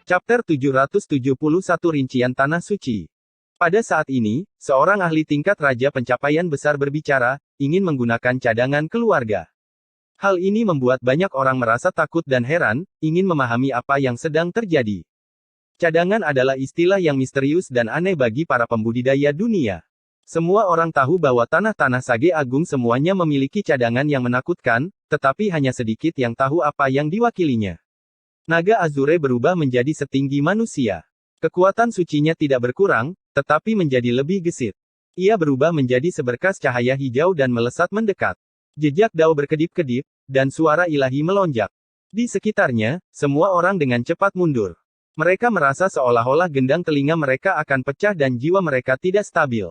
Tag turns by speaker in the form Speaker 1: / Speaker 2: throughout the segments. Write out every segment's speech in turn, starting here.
Speaker 1: Chapter 771 Rincian Tanah Suci. Pada saat ini, seorang ahli tingkat raja pencapaian besar berbicara, ingin menggunakan cadangan keluarga. Hal ini membuat banyak orang merasa takut dan heran, ingin memahami apa yang sedang terjadi. Cadangan adalah istilah yang misterius dan aneh bagi para pembudidaya dunia. Semua orang tahu bahwa tanah-tanah Sage Agung semuanya memiliki cadangan yang menakutkan, tetapi hanya sedikit yang tahu apa yang diwakilinya. Naga Azure berubah menjadi setinggi manusia. Kekuatan sucinya tidak berkurang, tetapi menjadi lebih gesit. Ia berubah menjadi seberkas cahaya hijau dan melesat mendekat. Jejak Dao berkedip-kedip, dan suara ilahi melonjak. Di sekitarnya, semua orang dengan cepat mundur. Mereka merasa seolah-olah gendang telinga mereka akan pecah dan jiwa mereka tidak stabil.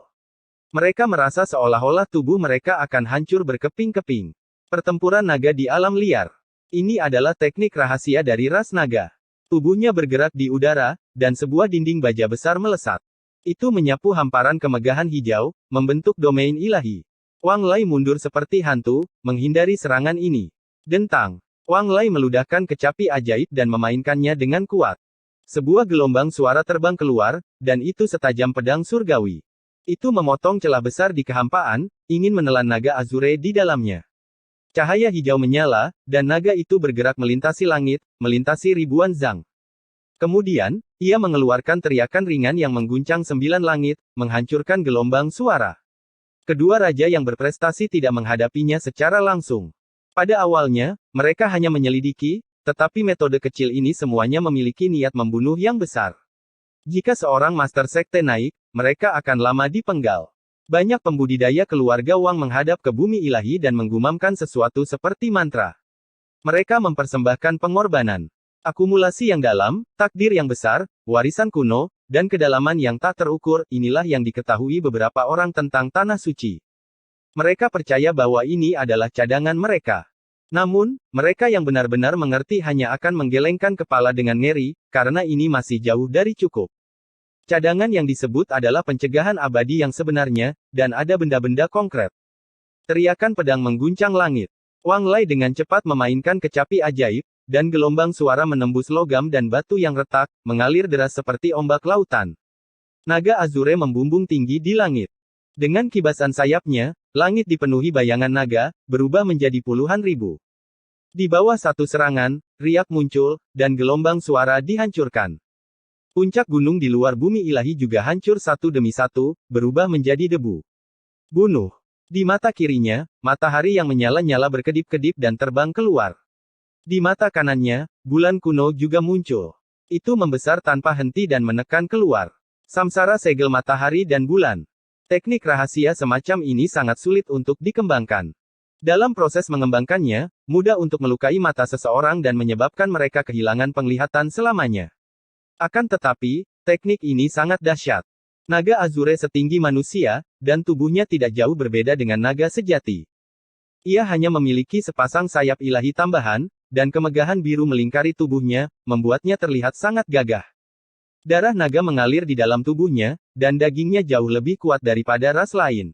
Speaker 1: Mereka merasa seolah-olah tubuh mereka akan hancur berkeping-keping. Pertempuran naga di alam liar. Ini adalah teknik rahasia dari ras naga. Tubuhnya bergerak di udara, dan sebuah dinding baja besar melesat. Itu menyapu hamparan kemegahan hijau, membentuk domain ilahi. Wang Lai mundur seperti hantu, menghindari serangan ini. Dentang. Wang Lai meludahkan kecapi ajaib dan memainkannya dengan kuat. Sebuah gelombang suara terbang keluar, dan itu setajam pedang surgawi. Itu memotong celah besar di kehampaan, ingin menelan naga Azure di dalamnya. Cahaya hijau menyala, dan naga itu bergerak melintasi langit, melintasi ribuan zang. Kemudian, ia mengeluarkan teriakan ringan yang mengguncang 9 langit, menghancurkan gelombang suara. Kedua raja yang berprestasi tidak menghadapinya secara langsung. Pada awalnya, mereka hanya menyelidiki, tetapi metode kecil ini semuanya memiliki niat membunuh yang besar. Jika seorang master sekte naik, mereka akan lama dipenggal. Banyak pembudidaya keluarga Wang menghadap ke bumi ilahi dan menggumamkan sesuatu seperti mantra. Mereka mempersembahkan pengorbanan. Akumulasi yang dalam, takdir yang besar, warisan kuno, dan kedalaman yang tak terukur, inilah yang diketahui beberapa orang tentang Tanah Suci. Mereka percaya bahwa ini adalah cadangan mereka. Namun, mereka yang benar-benar mengerti hanya akan menggelengkan kepala dengan ngeri, karena ini masih jauh dari cukup. Cadangan yang disebut adalah pencegahan abadi yang sebenarnya, dan ada benda-benda konkret. Teriakan pedang mengguncang langit. Wang Lai dengan cepat memainkan kecapi ajaib, dan gelombang suara menembus logam dan batu yang retak, mengalir deras seperti ombak lautan. Naga Azure membumbung tinggi di langit. Dengan kibasan sayapnya, langit dipenuhi bayangan naga, berubah menjadi puluhan ribu. Di bawah satu serangan, riak muncul, dan gelombang suara dihancurkan. Puncak gunung di luar bumi ilahi juga hancur satu demi satu, berubah menjadi debu. Bunuh. Di mata kirinya, matahari yang menyala-nyala berkedip-kedip dan terbang keluar. Di mata kanannya, bulan kuno juga muncul. Itu membesar tanpa henti dan menekan keluar. Samsara segel matahari dan bulan. Teknik rahasia semacam ini sangat sulit untuk dikembangkan. Dalam proses mengembangkannya, mudah untuk melukai mata seseorang dan menyebabkan mereka kehilangan penglihatan selamanya. Akan tetapi, teknik ini sangat dahsyat. Naga Azure setinggi manusia, dan tubuhnya tidak jauh berbeda dengan naga sejati. Ia hanya memiliki sepasang sayap ilahi tambahan, dan kemegahan biru melingkari tubuhnya, membuatnya terlihat sangat gagah. Darah naga mengalir di dalam tubuhnya, dan dagingnya jauh lebih kuat daripada ras lain.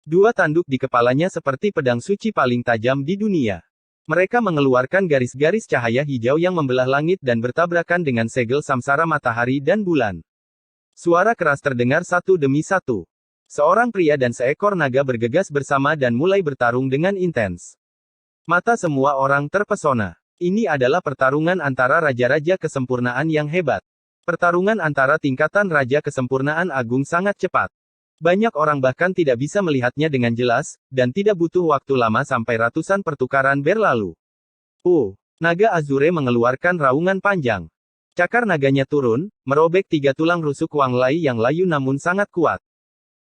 Speaker 1: Dua tanduk di kepalanya seperti pedang suci paling tajam di dunia. Mereka mengeluarkan garis-garis cahaya hijau yang membelah langit dan bertabrakan dengan segel samsara matahari dan bulan. Suara keras terdengar satu demi satu. Seorang pria dan seekor naga bergegas bersama dan mulai bertarung dengan intens. Mata semua orang terpesona. Ini adalah pertarungan antara raja-raja kesempurnaan yang hebat. Pertarungan antara tingkatan raja kesempurnaan agung sangat cepat. Banyak orang bahkan tidak bisa melihatnya dengan jelas, dan tidak butuh waktu lama sampai ratusan pertukaran berlalu. Naga Azure mengeluarkan raungan panjang. Cakar naganya turun, merobek 3 tulang rusuk Wang Lai yang layu namun sangat kuat.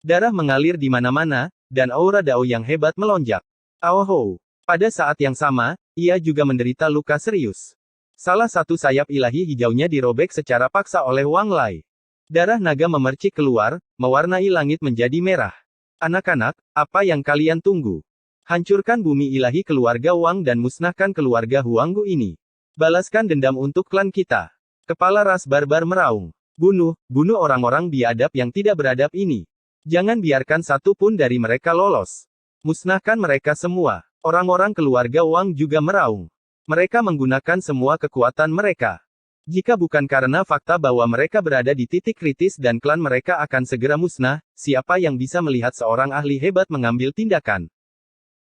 Speaker 1: Darah mengalir di mana-mana, dan aura Dao yang hebat melonjak. Aoho! Pada saat yang sama, ia juga menderita luka serius. Salah satu sayap ilahi hijaunya dirobek secara paksa oleh Wang Lai. Darah naga memercik keluar, mewarnai langit menjadi merah. Anak-anak, apa yang kalian tunggu? Hancurkan bumi ilahi keluarga Wang dan musnahkan keluarga Huanggu ini. Balaskan dendam untuk klan kita. Kepala ras barbar meraung. Bunuh orang-orang biadab yang tidak beradab ini. Jangan biarkan satu pun dari mereka lolos. Musnahkan mereka semua. Orang-orang keluarga Wang juga meraung. Mereka menggunakan semua kekuatan mereka. Jika bukan karena fakta bahwa mereka berada di titik kritis dan klan mereka akan segera musnah, siapa yang bisa melihat seorang ahli hebat mengambil tindakan?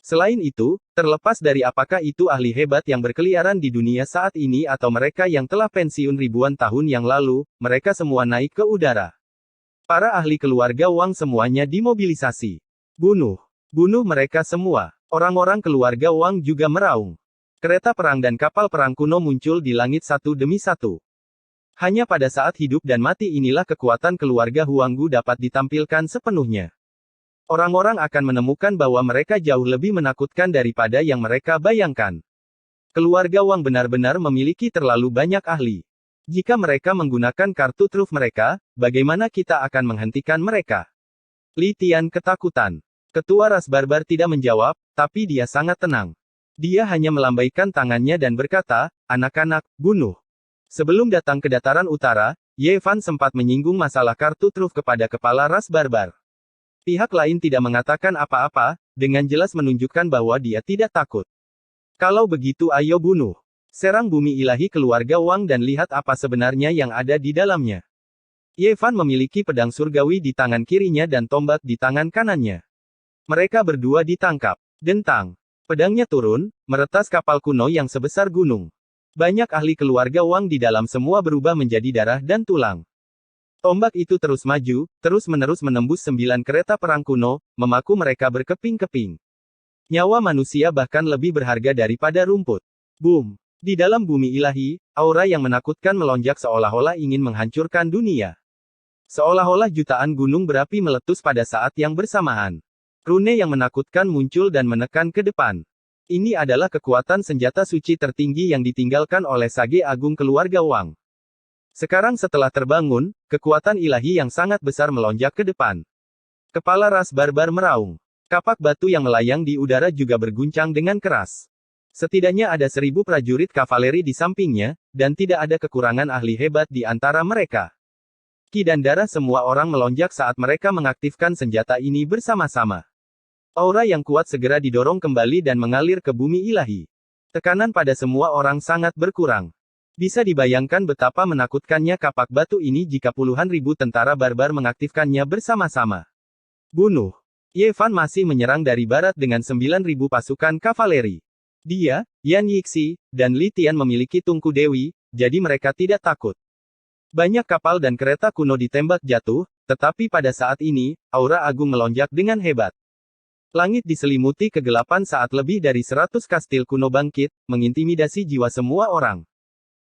Speaker 1: Selain itu, terlepas dari apakah itu ahli hebat yang berkeliaran di dunia saat ini atau mereka yang telah pensiun ribuan tahun yang lalu, mereka semua naik ke udara. Para ahli keluarga Wang semuanya dimobilisasi. Bunuh. Bunuh mereka semua. Orang-orang keluarga Wang juga meraung. Kereta perang dan kapal perang kuno muncul di langit satu demi satu. Hanya pada saat hidup dan mati inilah kekuatan keluarga Huanggu dapat ditampilkan sepenuhnya. Orang-orang akan menemukan bahwa mereka jauh lebih menakutkan daripada yang mereka bayangkan. Keluarga Wang benar-benar memiliki terlalu banyak ahli. Jika mereka menggunakan kartu truf mereka, bagaimana kita akan menghentikan mereka? Li Tian ketakutan. Ketua ras barbar tidak menjawab, tapi dia sangat tenang. Dia hanya melambaikan tangannya dan berkata, anak-anak, bunuh. Sebelum datang ke dataran utara, Ye Fan sempat menyinggung masalah kartu truf kepada kepala ras barbar. Pihak lain tidak mengatakan apa-apa, dengan jelas menunjukkan bahwa dia tidak takut. Kalau begitu ayo bunuh. Serang bumi ilahi keluarga Wang dan lihat apa sebenarnya yang ada di dalamnya. Ye Fan memiliki pedang surgawi di tangan kirinya dan tombak di tangan kanannya. Mereka berdua ditangkap. Dentang. Pedangnya turun, meretas kapal kuno yang sebesar gunung. Banyak ahli keluarga Wang di dalam semua berubah menjadi darah dan tulang. Tombak itu terus maju, terus-menerus menembus 9 kereta perang kuno, memaku mereka berkeping-keping. Nyawa manusia bahkan lebih berharga daripada rumput. Boom! Di dalam bumi ilahi, aura yang menakutkan melonjak seolah-olah ingin menghancurkan dunia. Seolah-olah jutaan gunung berapi meletus pada saat yang bersamaan. Rune yang menakutkan muncul dan menekan ke depan. Ini adalah kekuatan senjata suci tertinggi yang ditinggalkan oleh Sage Agung keluarga Wang. Sekarang setelah terbangun, kekuatan ilahi yang sangat besar melonjak ke depan. Kepala ras barbar meraung. Kapak batu yang melayang di udara juga berguncang dengan keras. Setidaknya ada 1000 prajurit kavaleri di sampingnya, dan tidak ada kekurangan ahli hebat di antara mereka. Ki dan darah semua orang melonjak saat mereka mengaktifkan senjata ini bersama-sama. Aura yang kuat segera didorong kembali dan mengalir ke bumi ilahi. Tekanan pada semua orang sangat berkurang. Bisa dibayangkan betapa menakutkannya kapak batu ini jika puluhan ribu tentara barbar mengaktifkannya bersama-sama. Bunuh. Ye Fan masih menyerang dari barat dengan 9.000 pasukan kavaleri. Dia, Yan Yixi, dan Li Tian memiliki tungku dewi, jadi mereka tidak takut. Banyak kapal dan kereta kuno ditembak jatuh, tetapi pada saat ini, aura agung melonjak dengan hebat. Langit diselimuti kegelapan saat lebih dari 100 kastil kuno bangkit, mengintimidasi jiwa semua orang.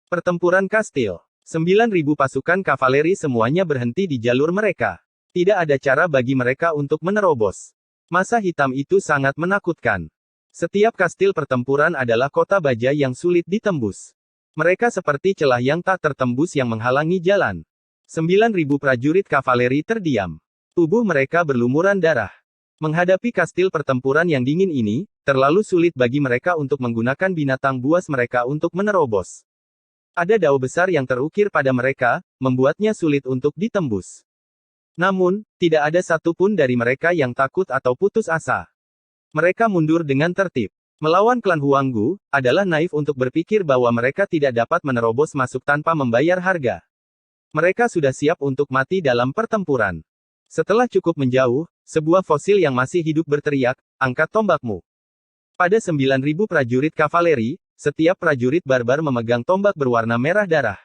Speaker 1: Pertempuran kastil. 9.000 pasukan kavaleri semuanya berhenti di jalur mereka. Tidak ada cara bagi mereka untuk menerobos. Masa hitam itu sangat menakutkan. Setiap kastil pertempuran adalah kota baja yang sulit ditembus. Mereka seperti celah yang tak tertembus yang menghalangi jalan. 9.000 prajurit kavaleri terdiam. Tubuh mereka berlumuran darah. Menghadapi kastil pertempuran yang dingin ini, terlalu sulit bagi mereka untuk menggunakan binatang buas mereka untuk menerobos. Ada dao besar yang terukir pada mereka, membuatnya sulit untuk ditembus. Namun, tidak ada satupun dari mereka yang takut atau putus asa. Mereka mundur dengan tertib. Melawan klan Huanggu, adalah naif untuk berpikir bahwa mereka tidak dapat menerobos masuk tanpa membayar harga. Mereka sudah siap untuk mati dalam pertempuran. Setelah cukup menjauh, sebuah fosil yang masih hidup berteriak, angkat tombakmu. Pada 9.000 prajurit kavaleri, setiap prajurit barbar memegang tombak berwarna merah darah.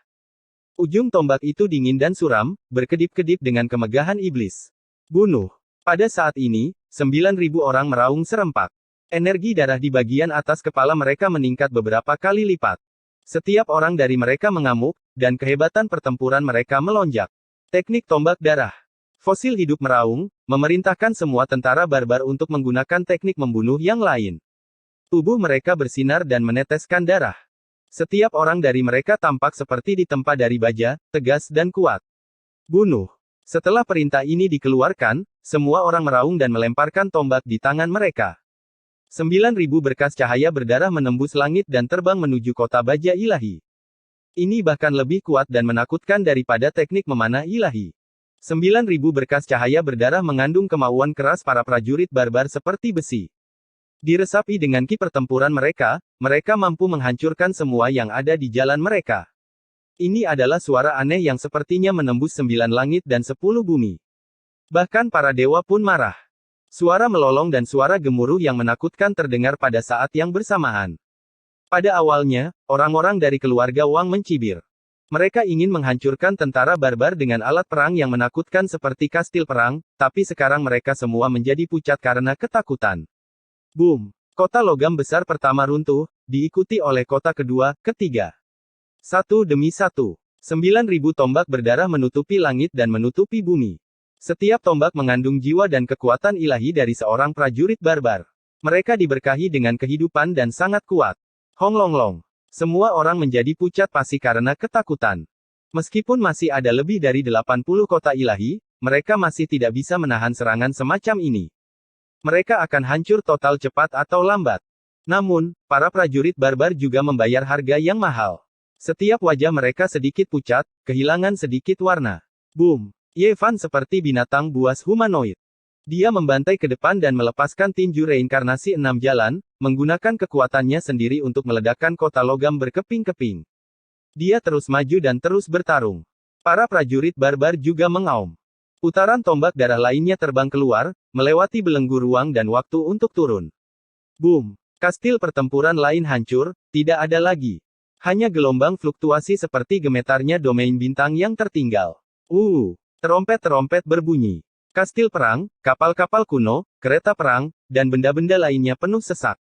Speaker 1: Ujung tombak itu dingin dan suram, berkedip-kedip dengan kemegahan iblis. Bunuh. Pada saat ini, 9.000 orang meraung serempak. Energi darah di bagian atas kepala mereka meningkat beberapa kali lipat. Setiap orang dari mereka mengamuk, dan kehebatan pertempuran mereka melonjak. Teknik tombak darah. Fosil hidup meraung, memerintahkan semua tentara barbar untuk menggunakan teknik membunuh yang lain. Tubuh mereka bersinar dan meneteskan darah. Setiap orang dari mereka tampak seperti ditempa dari baja, tegas dan kuat. Bunuh. Setelah perintah ini dikeluarkan, semua orang meraung dan melemparkan tombak di tangan mereka. 9.000 berkas cahaya berdarah menembus langit dan terbang menuju kota baja ilahi. Ini bahkan lebih kuat dan menakutkan daripada teknik memanah ilahi. 9.000 berkas cahaya berdarah mengandung kemauan keras para prajurit barbar seperti besi. Diresapi dengan ki pertempuran mereka, mereka mampu menghancurkan semua yang ada di jalan mereka. Ini adalah suara aneh yang sepertinya menembus 9 langit dan 10 bumi. Bahkan para dewa pun marah. Suara melolong dan suara gemuruh yang menakutkan terdengar pada saat yang bersamaan. Pada awalnya, orang-orang dari keluarga Wang mencibir. Mereka ingin menghancurkan tentara barbar dengan alat perang yang menakutkan seperti kastil perang, tapi sekarang mereka semua menjadi pucat karena ketakutan. Boom! Kota logam besar pertama runtuh, diikuti oleh kota kedua, ketiga. Satu demi satu. 9.000 tombak berdarah menutupi langit dan menutupi bumi. Setiap tombak mengandung jiwa dan kekuatan ilahi dari seorang prajurit barbar. Mereka diberkahi dengan kehidupan dan sangat kuat. Honglonglong. Semua orang menjadi pucat pasi karena ketakutan. Meskipun masih ada lebih dari 80 kota ilahi, mereka masih tidak bisa menahan serangan semacam ini. Mereka akan hancur total cepat atau lambat. Namun, para prajurit barbar juga membayar harga yang mahal. Setiap wajah mereka sedikit pucat, kehilangan sedikit warna. Boom! Ye Fan seperti binatang buas humanoid. Dia membantai ke depan dan melepaskan tinju reinkarnasi 6 jalan, menggunakan kekuatannya sendiri untuk meledakkan kota logam berkeping-keping. Dia terus maju dan terus bertarung. Para prajurit barbar juga mengaum. Putaran tombak darah lainnya terbang keluar, melewati belenggu ruang dan waktu untuk turun. Boom! Kastil pertempuran lain hancur, tidak ada lagi. Hanya gelombang fluktuasi seperti gemetarnya domain bintang yang tertinggal. Terompet-terompet berbunyi. Kastil perang, kapal-kapal kuno, kereta perang, dan benda-benda lainnya penuh sesak.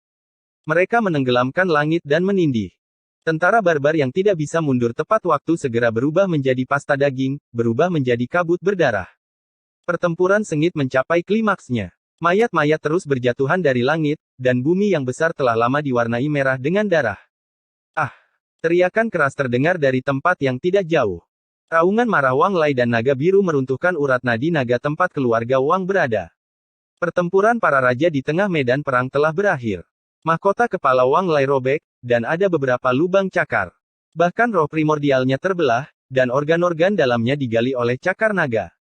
Speaker 1: Mereka menenggelamkan langit dan menindih. Tentara barbar yang tidak bisa mundur tepat waktu segera berubah menjadi pasta daging, berubah menjadi kabut berdarah. Pertempuran sengit mencapai klimaksnya. Mayat-mayat terus berjatuhan dari langit, dan bumi yang besar telah lama diwarnai merah dengan darah. Ah! Teriakan keras terdengar dari tempat yang tidak jauh. Raungan marah Wang Lai dan naga biru meruntuhkan urat nadi naga tempat keluarga Wang berada. Pertempuran para raja di tengah medan perang telah berakhir. Mahkota kepala Wang Lai robek, dan ada beberapa lubang cakar. Bahkan roh primordialnya terbelah, dan organ-organ dalamnya digali oleh cakar naga.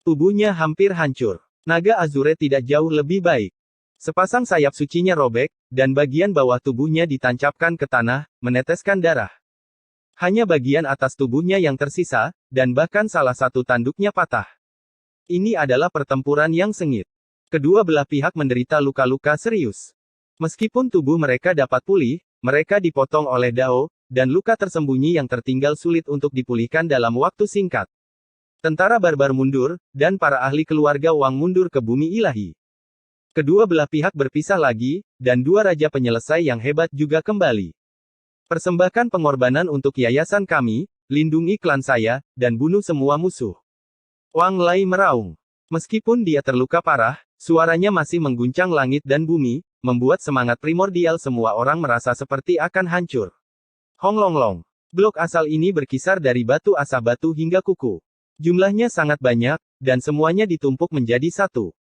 Speaker 1: Tubuhnya hampir hancur. Naga Azure tidak jauh lebih baik. Sepasang sayap sucinya robek, dan bagian bawah tubuhnya ditancapkan ke tanah, meneteskan darah. Hanya bagian atas tubuhnya yang tersisa, dan bahkan salah satu tanduknya patah. Ini adalah pertempuran yang sengit. Kedua belah pihak menderita luka-luka serius. Meskipun tubuh mereka dapat pulih, mereka dipotong oleh Dao, dan luka tersembunyi yang tertinggal sulit untuk dipulihkan dalam waktu singkat. Tentara barbar mundur, dan para ahli keluarga Wang mundur ke bumi ilahi. Kedua belah pihak berpisah lagi, dan dua raja penyelesai yang hebat juga kembali. Persembahkan pengorbanan untuk yayasan kami, lindungi klan saya, dan bunuh semua musuh. Wang Lai meraung. Meskipun dia terluka parah, suaranya masih mengguncang langit dan bumi, membuat semangat primordial semua orang merasa seperti akan hancur. Honglonglong. Blok asal ini berkisar dari batu asah batu hingga kuku. Jumlahnya sangat banyak, dan semuanya ditumpuk menjadi satu.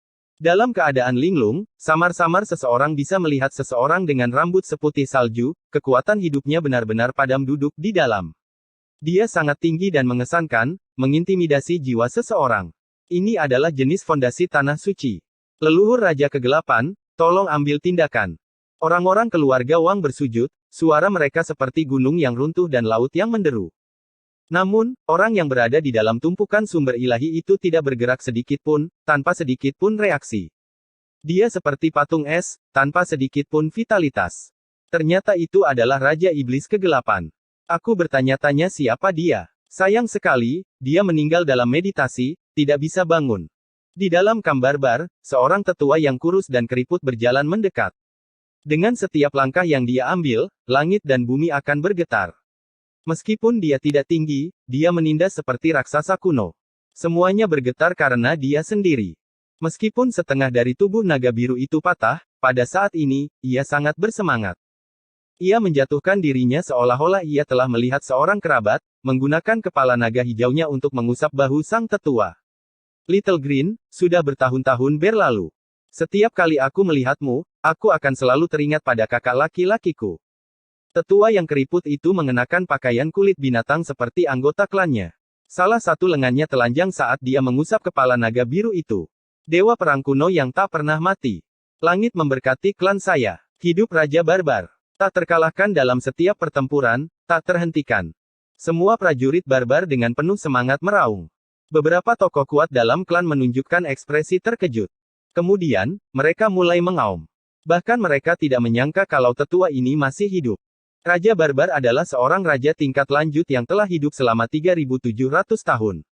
Speaker 1: Dalam keadaan linglung, samar-samar seseorang bisa melihat seseorang dengan rambut seputih salju, kekuatan hidupnya benar-benar padam duduk di dalam. Dia sangat tinggi dan mengesankan, mengintimidasi jiwa seseorang. Ini adalah jenis fondasi tanah suci. Leluhur Raja Kegelapan, tolong ambil tindakan. Orang-orang keluarga Wang bersujud, suara mereka seperti gunung yang runtuh dan laut yang menderu. Namun, orang yang berada di dalam tumpukan sumber ilahi itu tidak bergerak sedikit pun, tanpa sedikit pun reaksi. Dia seperti patung es, tanpa sedikit pun vitalitas. Ternyata itu adalah Raja Iblis Kegelapan. Aku bertanya-tanya siapa dia. Sayang sekali, dia meninggal dalam meditasi, tidak bisa bangun. Di dalam kamp barbar, seorang tetua yang kurus dan keriput berjalan mendekat. Dengan setiap langkah yang dia ambil, langit dan bumi akan bergetar. Meskipun dia tidak tinggi, dia menindas seperti raksasa kuno. Semuanya bergetar karena dia sendiri. Meskipun setengah dari tubuh naga biru itu patah, pada saat ini, ia sangat bersemangat. Ia menjatuhkan dirinya seolah-olah ia telah melihat seorang kerabat, menggunakan kepala naga hijaunya untuk mengusap bahu sang tetua. Little Green, sudah bertahun-tahun berlalu. Setiap kali aku melihatmu, aku akan selalu teringat pada kakak laki-lakiku. Tetua yang keriput itu mengenakan pakaian kulit binatang seperti anggota klannya. Salah satu lengannya telanjang saat dia mengusap kepala naga biru itu. Dewa perang kuno yang tak pernah mati. Langit memberkati klan saya. Hidup Raja Barbar. Tak terkalahkan dalam setiap pertempuran, tak terhentikan. Semua prajurit barbar dengan penuh semangat meraung. Beberapa tokoh kuat dalam klan menunjukkan ekspresi terkejut. Kemudian, mereka mulai mengaum. Bahkan mereka tidak menyangka kalau tetua ini masih hidup. Raja Barbar adalah seorang raja tingkat lanjut yang telah hidup selama 3.700 tahun.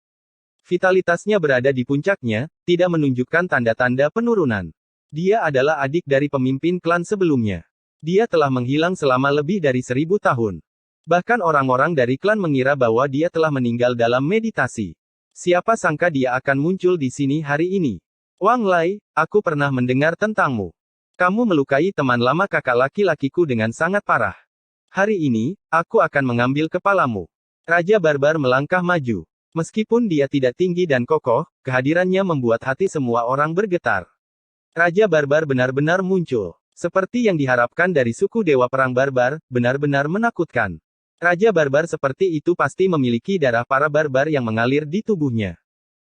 Speaker 1: Vitalitasnya berada di puncaknya, tidak menunjukkan tanda-tanda penurunan. Dia adalah adik dari pemimpin klan sebelumnya. Dia telah menghilang selama lebih dari 1000 tahun. Bahkan orang-orang dari klan mengira bahwa dia telah meninggal dalam meditasi. Siapa sangka dia akan muncul di sini hari ini. Wang Lai, aku pernah mendengar tentangmu. Kamu melukai teman lama kakak laki-lakiku dengan sangat parah. Hari ini, aku akan mengambil kepalamu. Raja Barbar melangkah maju. Meskipun dia tidak tinggi dan kokoh, kehadirannya membuat hati semua orang bergetar. Raja Barbar benar-benar muncul. Seperti yang diharapkan dari suku Dewa Perang Barbar, benar-benar menakutkan. Raja Barbar seperti itu pasti memiliki darah para barbar yang mengalir di tubuhnya.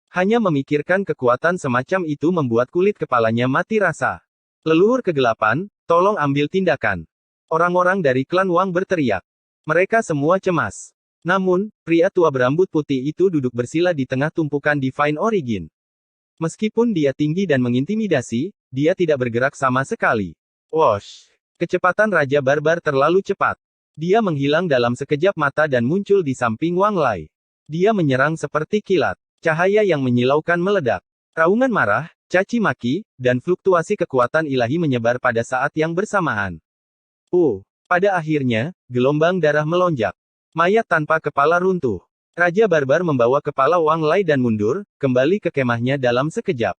Speaker 1: Hanya memikirkan kekuatan semacam itu membuat kulit kepalanya mati rasa. Leluhur kegelapan, tolong ambil tindakan. Orang-orang dari klan Wang berteriak. Mereka semua cemas. Namun, pria tua berambut putih itu duduk bersila di tengah tumpukan Divine Origin. Meskipun dia tinggi dan mengintimidasi, dia tidak bergerak sama sekali. Wosh! Kecepatan Raja Barbar terlalu cepat. Dia menghilang dalam sekejap mata dan muncul di samping Wang Lai. Dia menyerang seperti kilat. Cahaya yang menyilaukan meledak. Raungan marah, caci maki, dan fluktuasi kekuatan ilahi menyebar pada saat yang bersamaan. Pada akhirnya, gelombang darah melonjak. Mayat tanpa kepala runtuh. Raja Barbar membawa kepala Wang Lai dan mundur, kembali ke kemahnya dalam sekejap.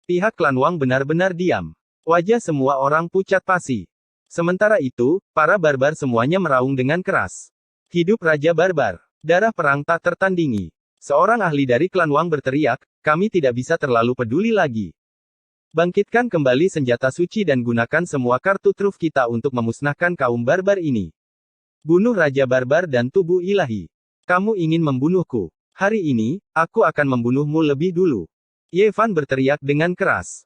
Speaker 1: Pihak klan Wang benar-benar diam. Wajah semua orang pucat pasi. Sementara itu, para barbar semuanya meraung dengan keras. Hidup Raja Barbar. Darah perang tak tertandingi. Seorang ahli dari klan Wang berteriak, kami tidak bisa terlalu peduli lagi. Bangkitkan kembali senjata suci dan gunakan semua kartu truf kita untuk memusnahkan kaum barbar ini. Bunuh Raja Barbar dan tubuh ilahi. Kamu ingin membunuhku. Hari ini, aku akan membunuhmu lebih dulu. Ye Fan berteriak dengan keras.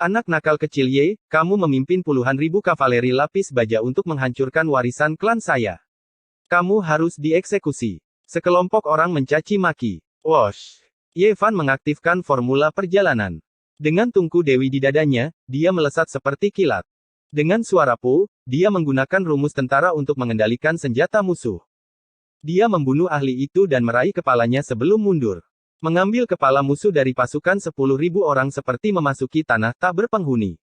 Speaker 1: Anak nakal kecil Ye, kamu memimpin puluhan ribu kavaleri lapis baja untuk menghancurkan warisan klan saya. Kamu harus dieksekusi. Sekelompok orang mencaci maki. Wosh! Ye Fan mengaktifkan formula perjalanan. Dengan tungku dewi di dadanya, dia melesat seperti kilat. Dengan suara pu, dia menggunakan rumus tentara untuk mengendalikan senjata musuh. Dia membunuh ahli itu dan meraih kepalanya sebelum mundur. Mengambil kepala musuh dari pasukan 10.000 orang seperti memasuki tanah tak berpenghuni.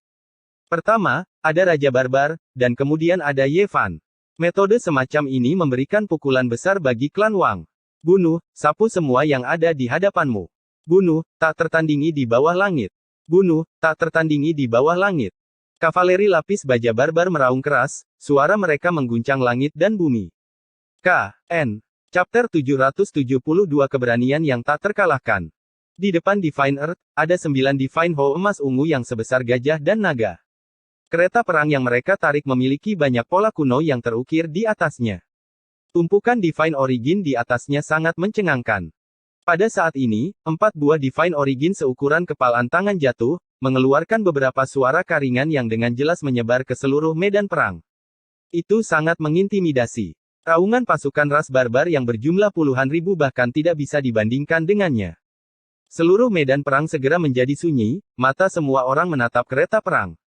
Speaker 1: Pertama, ada Raja Barbar, dan kemudian ada Ye Fan. Metode semacam ini memberikan pukulan besar bagi klan Wang. Bunuh, sapu semua yang ada di hadapanmu. Bunuh, tak tertandingi di bawah langit. Bunuh, tak tertandingi di bawah langit. Kavaleri lapis baja barbar meraung keras, suara mereka mengguncang langit dan bumi. K.N. Chapter 772 Keberanian yang tak terkalahkan. Di depan Divine Earth, ada 9 Divine Hoe emas ungu yang sebesar gajah dan naga. Kereta perang yang mereka tarik memiliki banyak pola kuno yang terukir di atasnya. Tumpukan Divine Origin di atasnya sangat mencengangkan. Pada saat ini, 4 buah Divine Origin seukuran kepalan tangan jatuh, mengeluarkan beberapa suara karingan yang dengan jelas menyebar ke seluruh medan perang. Itu sangat mengintimidasi. Raungan pasukan ras barbar yang berjumlah puluhan ribu bahkan tidak bisa dibandingkan dengannya. Seluruh medan perang segera menjadi sunyi, mata semua orang menatap kereta perang.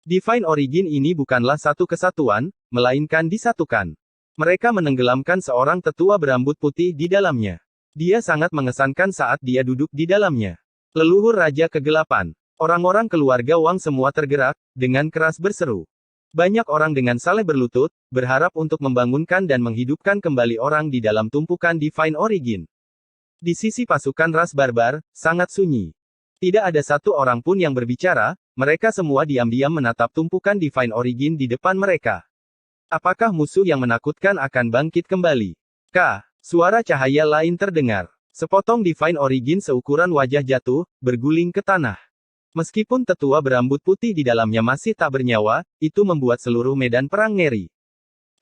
Speaker 1: Divine Origin ini bukanlah satu kesatuan, melainkan disatukan. Mereka menenggelamkan seorang tetua berambut putih di dalamnya. Dia sangat mengesankan saat dia duduk di dalamnya. Leluhur Raja Kegelapan. Orang-orang keluarga Wang semua tergerak, dengan keras berseru. Banyak orang dengan saleh berlutut, berharap untuk membangunkan dan menghidupkan kembali orang di dalam tumpukan Divine Origin. Di sisi pasukan ras barbar, sangat sunyi. Tidak ada satu orang pun yang berbicara, mereka semua diam-diam menatap tumpukan Divine Origin di depan mereka. Apakah musuh yang menakutkan akan bangkit kembali? Suara cahaya lain terdengar. Sepotong Divine Origin seukuran wajah jatuh, berguling ke tanah. Meskipun tetua berambut putih di dalamnya masih tak bernyawa, itu membuat seluruh medan perang ngeri.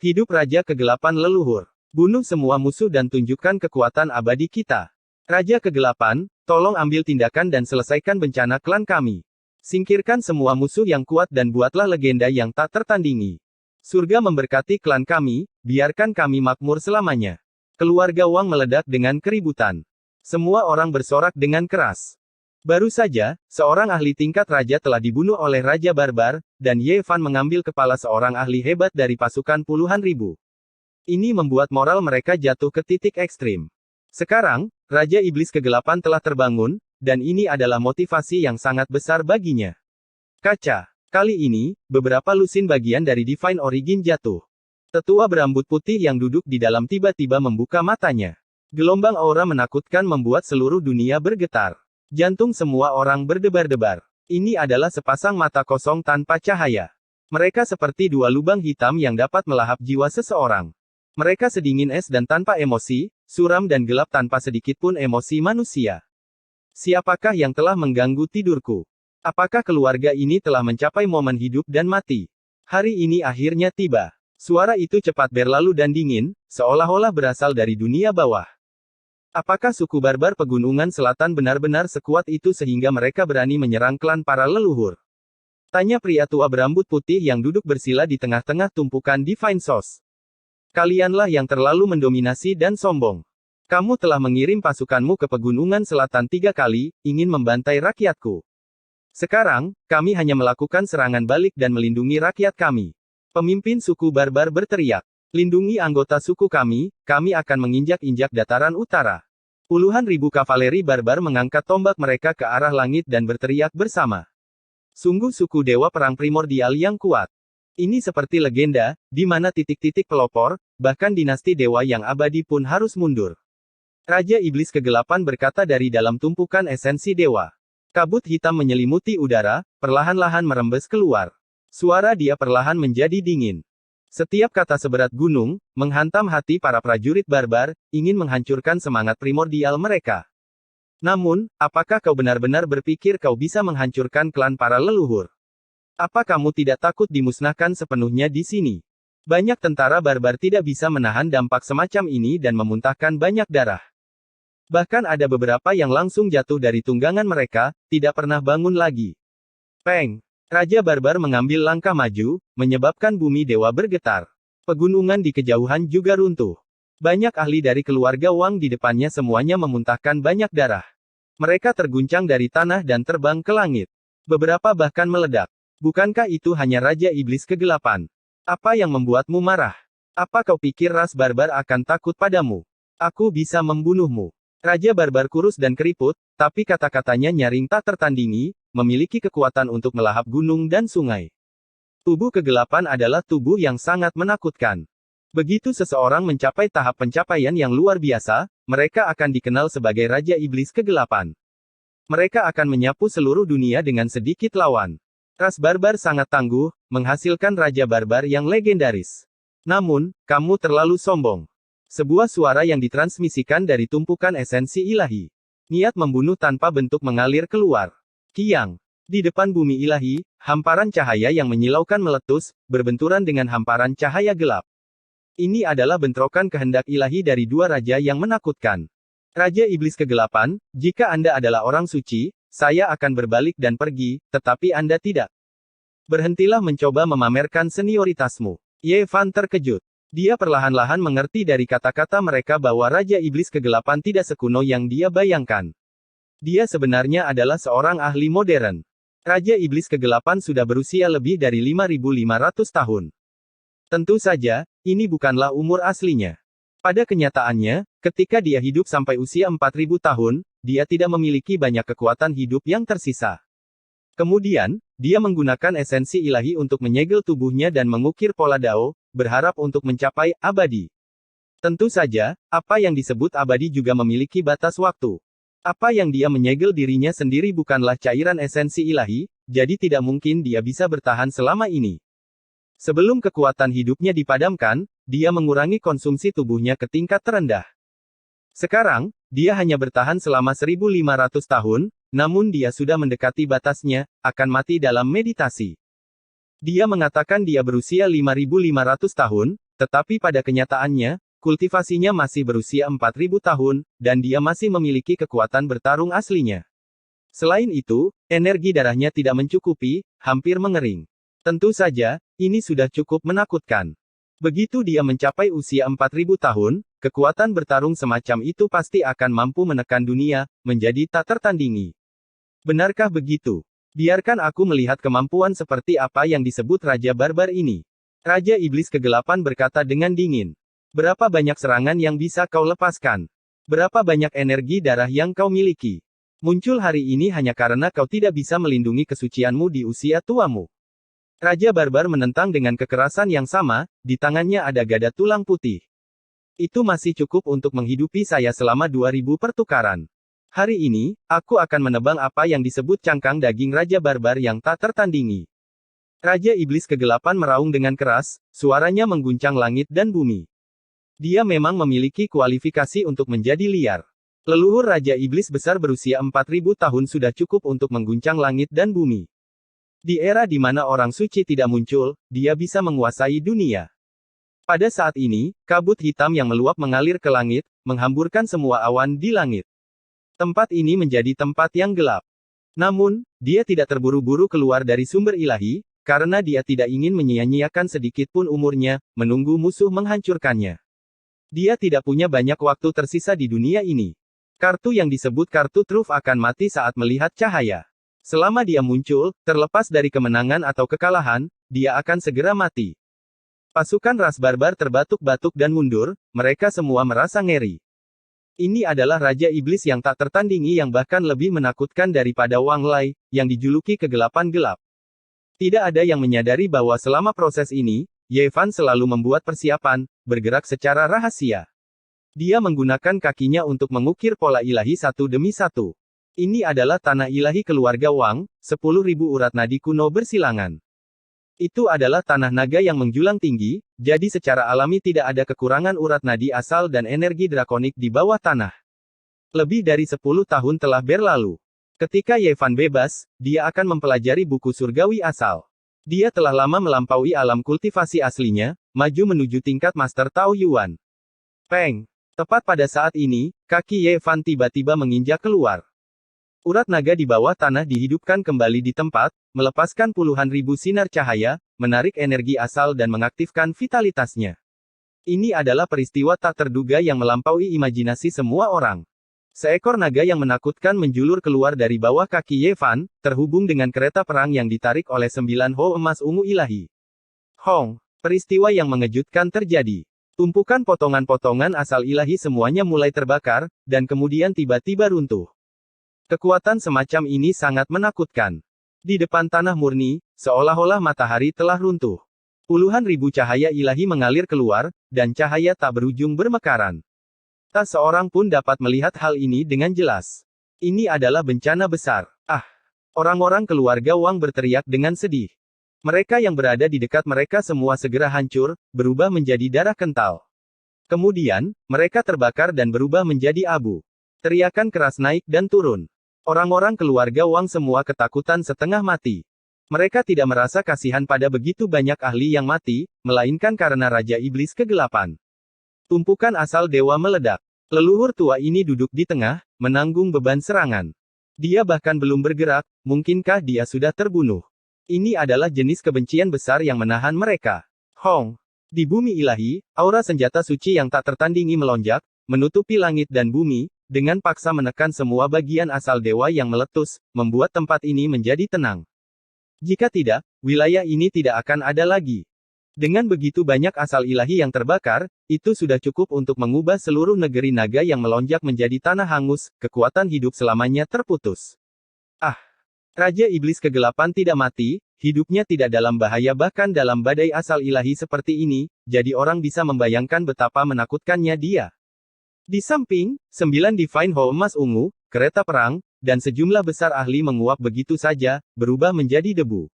Speaker 1: Hidup Raja Kegelapan leluhur. Bunuh semua musuh dan tunjukkan kekuatan abadi kita. Raja Kegelapan, tolong ambil tindakan dan selesaikan bencana klan kami. Singkirkan semua musuh yang kuat dan buatlah legenda yang tak tertandingi. Surga memberkati klan kami, biarkan kami makmur selamanya. keluarga Wang meledak dengan keributan. Semua orang bersorak dengan keras. Baru saja, seorang ahli tingkat raja telah dibunuh oleh Raja Barbar, dan Ye Fan mengambil kepala seorang ahli hebat dari pasukan puluhan ribu. Ini membuat moral mereka jatuh ke titik ekstrim. Sekarang, Raja Iblis Kegelapan telah terbangun, dan ini adalah motivasi yang sangat besar baginya. Kaca. Kali ini, beberapa lusin bagian dari Divine Origin jatuh. Tetua berambut putih yang duduk di dalam tiba-tiba membuka matanya. Gelombang aura menakutkan membuat seluruh dunia bergetar. Jantung semua orang berdebar-debar. Ini adalah sepasang mata kosong tanpa cahaya. Mereka seperti dua lubang hitam yang dapat melahap jiwa seseorang. Mereka sedingin es dan tanpa emosi, suram dan gelap tanpa sedikit pun emosi manusia. Siapakah yang telah mengganggu tidurku? Apakah keluarga ini telah mencapai momen hidup dan mati? Hari ini akhirnya tiba. Suara itu cepat berlalu dan dingin, seolah-olah berasal dari dunia bawah. Apakah suku barbar pegunungan selatan benar-benar sekuat itu sehingga mereka berani menyerang klan para leluhur? Tanya pria tua berambut putih yang duduk bersila di tengah-tengah tumpukan Divine Sauce. Kalianlah yang terlalu mendominasi dan sombong. Kamu telah mengirim pasukanmu ke pegunungan selatan 3 kali, ingin membantai rakyatku. Sekarang, kami hanya melakukan serangan balik dan melindungi rakyat kami. Pemimpin suku barbar berteriak. Lindungi anggota suku kami akan menginjak-injak dataran utara. Puluhan ribu kavaleri barbar mengangkat tombak mereka ke arah langit dan berteriak bersama. Sungguh suku dewa perang primordial yang kuat. Ini seperti legenda, di mana titik-titik pelopor, bahkan dinasti dewa yang abadi pun harus mundur. Raja Iblis Kegelapan berkata dari dalam tumpukan esensi dewa. Kabut hitam menyelimuti udara, perlahan-lahan merembes keluar. Suara dia perlahan menjadi dingin. Setiap kata seberat gunung, menghantam hati para prajurit barbar, ingin menghancurkan semangat primordial mereka. Namun, apakah kau benar-benar berpikir kau bisa menghancurkan klan para leluhur? Apa kamu tidak takut dimusnahkan sepenuhnya di sini? Banyak tentara barbar tidak bisa menahan dampak semacam ini dan memuntahkan banyak darah. Bahkan ada beberapa yang langsung jatuh dari tunggangan mereka, tidak pernah bangun lagi. Peng! Raja Barbar mengambil langkah maju, menyebabkan bumi dewa bergetar. Pegunungan di kejauhan juga runtuh. Banyak ahli dari keluarga Wang di depannya semuanya memuntahkan banyak darah. Mereka terguncang dari tanah dan terbang ke langit. Beberapa bahkan meledak. Bukankah itu hanya Raja Iblis Kegelapan? Apa yang membuatmu marah? Apa kau pikir ras barbar akan takut padamu? Aku bisa membunuhmu. Raja Barbar kurus dan keriput, tapi kata-katanya nyaring tak tertandingi, memiliki kekuatan untuk melahap gunung dan sungai. Tubuh kegelapan adalah tubuh yang sangat menakutkan. Begitu seseorang mencapai tahap pencapaian yang luar biasa, mereka akan dikenal sebagai Raja Iblis Kegelapan. Mereka akan menyapu seluruh dunia dengan sedikit lawan. Ras barbar sangat tangguh, menghasilkan Raja Barbar yang legendaris. Namun, kamu terlalu sombong. Sebuah suara yang ditransmisikan dari tumpukan esensi ilahi. Niat membunuh tanpa bentuk mengalir keluar. Kiang. Di depan bumi ilahi, hamparan cahaya yang menyilaukan meletus, berbenturan dengan hamparan cahaya gelap. Ini adalah bentrokan kehendak ilahi dari dua raja yang menakutkan. Raja Iblis Kegelapan, jika Anda adalah orang suci, saya akan berbalik dan pergi, tetapi Anda tidak. Berhentilah mencoba memamerkan senioritasmu. Ye Fan terkejut. Dia perlahan-lahan mengerti dari kata-kata mereka bahwa Raja Iblis Kegelapan tidak sekuno yang dia bayangkan. Dia sebenarnya adalah seorang ahli modern. Raja Iblis Kegelapan sudah berusia lebih dari 5.500 tahun. Tentu saja, ini bukanlah umur aslinya. Pada kenyataannya, ketika dia hidup sampai usia 4.000 tahun, dia tidak memiliki banyak kekuatan hidup yang tersisa. Kemudian, dia menggunakan esensi ilahi untuk menyegel tubuhnya dan mengukir pola Dao, berharap untuk mencapai abadi. Tentu saja, apa yang disebut abadi juga memiliki batas waktu. Apa yang dia menyegel dirinya sendiri bukanlah cairan esensi ilahi, jadi tidak mungkin dia bisa bertahan selama ini. Sebelum kekuatan hidupnya dipadamkan, dia mengurangi konsumsi tubuhnya ke tingkat terendah. Sekarang, dia hanya bertahan selama 1.500 tahun, namun dia sudah mendekati batasnya, akan mati dalam meditasi. Dia mengatakan dia berusia 5.500 tahun, tetapi pada kenyataannya, kultivasinya masih berusia 4.000 tahun, dan dia masih memiliki kekuatan bertarung aslinya. Selain itu, energi darahnya tidak mencukupi, hampir mengering. Tentu saja, ini sudah cukup menakutkan. Begitu dia mencapai usia 4000 tahun, kekuatan bertarung semacam itu pasti akan mampu menekan dunia, menjadi tak tertandingi. Benarkah begitu? Biarkan aku melihat kemampuan seperti apa yang disebut Raja Barbar ini. Raja Iblis Kegelapan berkata dengan dingin. Berapa banyak serangan yang bisa kau lepaskan? Berapa banyak energi darah yang kau miliki? Muncul hari ini hanya karena kau tidak bisa melindungi kesucianmu di usia tuamu. Raja Barbar menentang dengan kekerasan yang sama, di tangannya ada gada tulang putih. Itu masih cukup untuk menghidupi saya selama 2000 pertukaran. Hari ini, aku akan menebang apa yang disebut cangkang daging Raja Barbar yang tak tertandingi. Raja Iblis Kegelapan meraung dengan keras, suaranya mengguncang langit dan bumi. Dia memang memiliki kualifikasi untuk menjadi liar. Leluhur Raja Iblis Besar berusia 4000 tahun sudah cukup untuk mengguncang langit dan bumi. Di era di mana orang suci tidak muncul, dia bisa menguasai dunia. Pada saat ini, kabut hitam yang meluap mengalir ke langit, menghamburkan semua awan di langit. Tempat ini menjadi tempat yang gelap. Namun, dia tidak terburu-buru keluar dari sumber ilahi, karena dia tidak ingin menyia-nyiakan sedikit pun umurnya, menunggu musuh menghancurkannya. Dia tidak punya banyak waktu tersisa di dunia ini. Kartu yang disebut kartu truf akan mati saat melihat cahaya. Selama dia muncul, terlepas dari kemenangan atau kekalahan, dia akan segera mati. Pasukan ras barbar terbatuk-batuk dan mundur, mereka semua merasa ngeri. Ini adalah Raja Iblis yang tak tertandingi yang bahkan lebih menakutkan daripada Wang Lai, yang dijuluki kegelapan gelap. Tidak ada yang menyadari bahwa selama proses ini, Ye Fan selalu membuat persiapan, bergerak secara rahasia. Dia menggunakan kakinya untuk mengukir pola ilahi satu demi satu. Ini adalah tanah ilahi keluarga Wang, 10.000 urat nadi kuno bersilangan. Itu adalah tanah naga yang menjulang tinggi, jadi secara alami tidak ada kekurangan urat nadi asal dan energi drakonik di bawah tanah. Lebih dari 10 tahun telah berlalu. Ketika Ye Fan bebas, dia akan mempelajari buku surgawi asal. Dia telah lama melampaui alam kultivasi aslinya, maju menuju tingkat Master Tao Yuan. Peng! Tepat pada saat ini, kaki Ye Fan tiba-tiba menginjak keluar. Urat naga di bawah tanah dihidupkan kembali di tempat, melepaskan puluhan ribu sinar cahaya, menarik energi asal dan mengaktifkan vitalitasnya. Ini adalah peristiwa tak terduga yang melampaui imajinasi semua orang. Seekor naga yang menakutkan menjulur keluar dari bawah kaki Ye Fan, terhubung dengan kereta perang yang ditarik oleh 9 Ho emas ungu ilahi. Hong! Peristiwa yang mengejutkan terjadi. Tumpukan potongan-potongan asal ilahi semuanya mulai terbakar, dan kemudian tiba-tiba runtuh. Kekuatan semacam ini sangat menakutkan. Di depan tanah murni, seolah-olah matahari telah runtuh. Puluhan ribu cahaya ilahi mengalir keluar, dan cahaya tak berujung bermekaran. Tak seorang pun dapat melihat hal ini dengan jelas. Ini adalah bencana besar. Ah! Orang-orang keluarga Wang berteriak dengan sedih. Mereka yang berada di dekat mereka semua segera hancur, berubah menjadi darah kental. Kemudian, mereka terbakar dan berubah menjadi abu. Teriakan keras naik dan turun. Orang-orang keluarga Wang semua ketakutan setengah mati. Mereka tidak merasa kasihan pada begitu banyak ahli yang mati, melainkan karena Raja Iblis Kegelapan. Tumpukan asal dewa meledak. Leluhur tua ini duduk di tengah, menanggung beban serangan. Dia bahkan belum bergerak, mungkinkah dia sudah terbunuh? Ini adalah jenis kebencian besar yang menahan mereka. Hong! Di bumi ilahi, aura senjata suci yang tak tertandingi melonjak, menutupi langit dan bumi, dengan paksa menekan semua bagian asal dewa yang meletus, membuat tempat ini menjadi tenang. Jika tidak, wilayah ini tidak akan ada lagi. Dengan begitu banyak asal ilahi yang terbakar, itu sudah cukup untuk mengubah seluruh negeri naga yang melonjak menjadi tanah hangus, kekuatan hidup selamanya terputus. Ah! Raja Iblis Kegelapan tidak mati, hidupnya tidak dalam bahaya bahkan dalam badai asal ilahi seperti ini, jadi orang bisa membayangkan betapa menakutkannya dia. Di samping, 9 Divine Ho emas ungu, kereta perang, dan sejumlah besar ahli menguap begitu saja, berubah menjadi debu.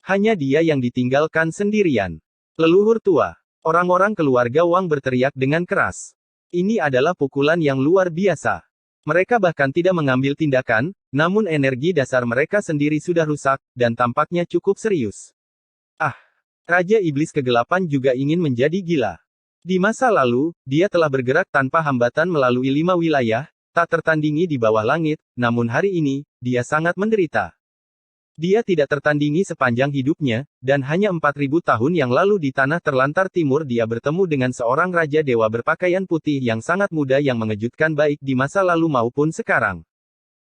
Speaker 1: Hanya dia yang ditinggalkan sendirian. Leluhur tua. Orang-orang keluarga Wang berteriak dengan keras. Ini adalah pukulan yang luar biasa. Mereka bahkan tidak mengambil tindakan, namun energi dasar mereka sendiri sudah rusak, dan tampaknya cukup serius. Ah! Raja Iblis Kegelapan juga ingin menjadi gila. Di masa lalu, dia telah bergerak tanpa hambatan melalui 5 wilayah, tak tertandingi di bawah langit, namun hari ini, dia sangat menderita. Dia tidak tertandingi sepanjang hidupnya, dan hanya 4.000 tahun yang lalu di tanah terlantar timur dia bertemu dengan seorang raja dewa berpakaian putih yang sangat muda yang mengejutkan baik di masa lalu maupun sekarang.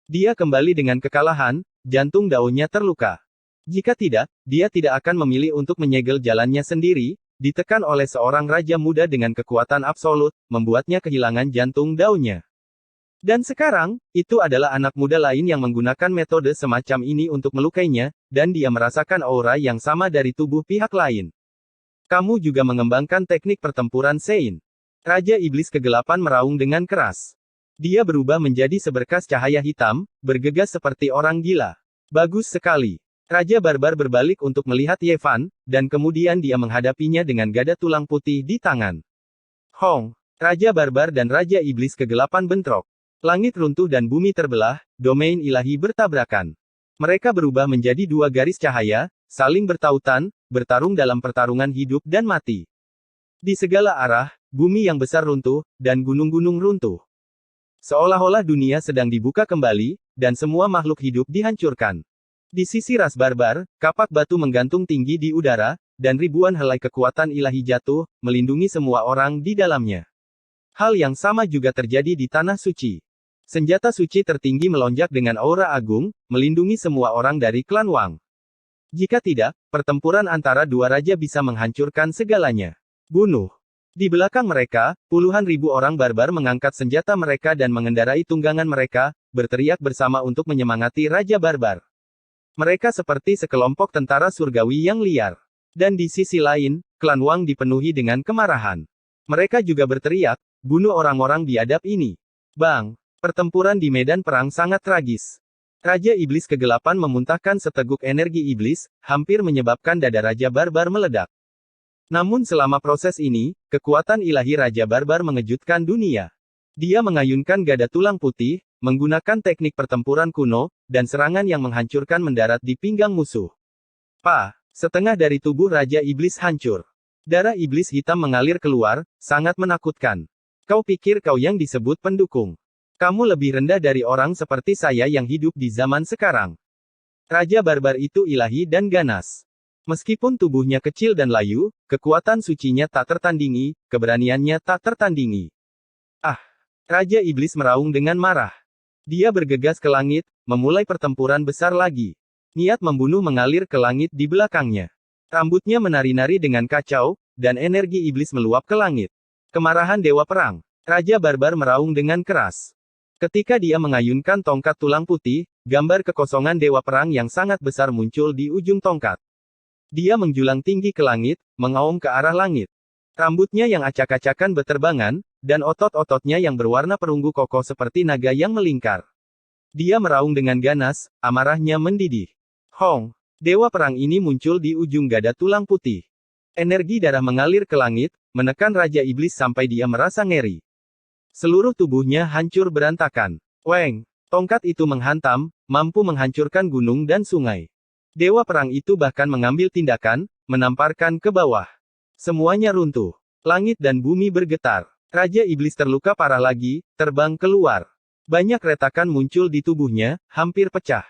Speaker 1: Dia kembali dengan kekalahan, jantung daunnya terluka. Jika tidak, dia tidak akan memilih untuk menyegel jalannya sendiri, ditekan oleh seorang raja muda dengan kekuatan absolut, membuatnya kehilangan jantung daunnya. Dan sekarang, itu adalah anak muda lain yang menggunakan metode semacam ini untuk melukainya, dan dia merasakan aura yang sama dari tubuh pihak lain. Kamu juga mengembangkan teknik pertempuran Sein. Raja Iblis Kegelapan meraung dengan keras. Dia berubah menjadi seberkas cahaya hitam, bergegas seperti orang gila. Bagus sekali. Raja Barbar berbalik untuk melihat Yevan, dan kemudian dia menghadapinya dengan gada tulang putih di tangan. Hong! Raja Barbar dan Raja Iblis Kegelapan bentrok. Langit runtuh dan bumi terbelah, domain ilahi bertabrakan. Mereka berubah menjadi dua garis cahaya, saling bertautan, bertarung dalam pertarungan hidup dan mati. Di segala arah, bumi yang besar runtuh, dan gunung-gunung runtuh. Seolah-olah dunia sedang dibuka kembali, dan semua makhluk hidup dihancurkan. Di sisi ras barbar, kapak batu menggantung tinggi di udara, dan ribuan helai kekuatan ilahi jatuh, melindungi semua orang di dalamnya. Hal yang sama juga terjadi di Tanah Suci. Senjata suci tertinggi melonjak dengan aura agung, melindungi semua orang dari klan Wang. Jika tidak, pertempuran antara dua raja bisa menghancurkan segalanya. Bunuh. Di belakang mereka, puluhan ribu orang barbar mengangkat senjata mereka dan mengendarai tunggangan mereka, berteriak bersama untuk menyemangati Raja Barbar. Mereka seperti sekelompok tentara surgawi yang liar. Dan di sisi lain, klan Wang dipenuhi dengan kemarahan. Mereka juga berteriak, bunuh orang-orang biadab ini. Bang! Pertempuran di medan perang sangat tragis. Raja Iblis Kegelapan memuntahkan seteguk energi iblis, hampir menyebabkan dada Raja Barbar meledak. Namun selama proses ini, kekuatan ilahi Raja Barbar mengejutkan dunia. Dia mengayunkan gada tulang putih, menggunakan teknik pertempuran kuno, dan serangan yang menghancurkan mendarat di pinggang musuh. Setengah dari tubuh Raja Iblis hancur. Darah iblis hitam mengalir keluar, sangat menakutkan. Kau pikir kau yang disebut pendukung? Kamu lebih rendah dari orang seperti saya yang hidup di zaman sekarang. Raja Barbar itu ilahi dan ganas. Meskipun tubuhnya kecil dan layu, kekuatan sucinya tak tertandingi, keberaniannya tak tertandingi. Raja Iblis meraung dengan marah. Dia bergegas ke langit, memulai pertempuran besar lagi. Niat membunuh mengalir ke langit di belakangnya. Rambutnya menari-nari dengan kacau, dan energi iblis meluap ke langit. Kemarahan Dewa Perang. Raja Barbar meraung dengan keras. Ketika dia mengayunkan tongkat tulang putih, gambar kekosongan Dewa Perang yang sangat besar muncul di ujung tongkat. Dia menjulang tinggi ke langit, mengaum ke arah langit. Rambutnya yang acak-acakan beterbangan, dan otot-ototnya yang berwarna perunggu kokoh seperti naga yang melingkar. Dia meraung dengan ganas, amarahnya mendidih. Hong! Dewa Perang ini muncul di ujung gada tulang putih. Energi darah mengalir ke langit, menekan Raja Iblis sampai dia merasa ngeri. Seluruh tubuhnya hancur berantakan. Weng! Tongkat itu menghantam, mampu menghancurkan gunung dan sungai. Dewa Perang itu bahkan mengambil tindakan, menamparkan ke bawah. Semuanya runtuh. Langit dan bumi bergetar. Raja Iblis terluka parah lagi, terbang keluar. Banyak retakan muncul di tubuhnya, hampir pecah.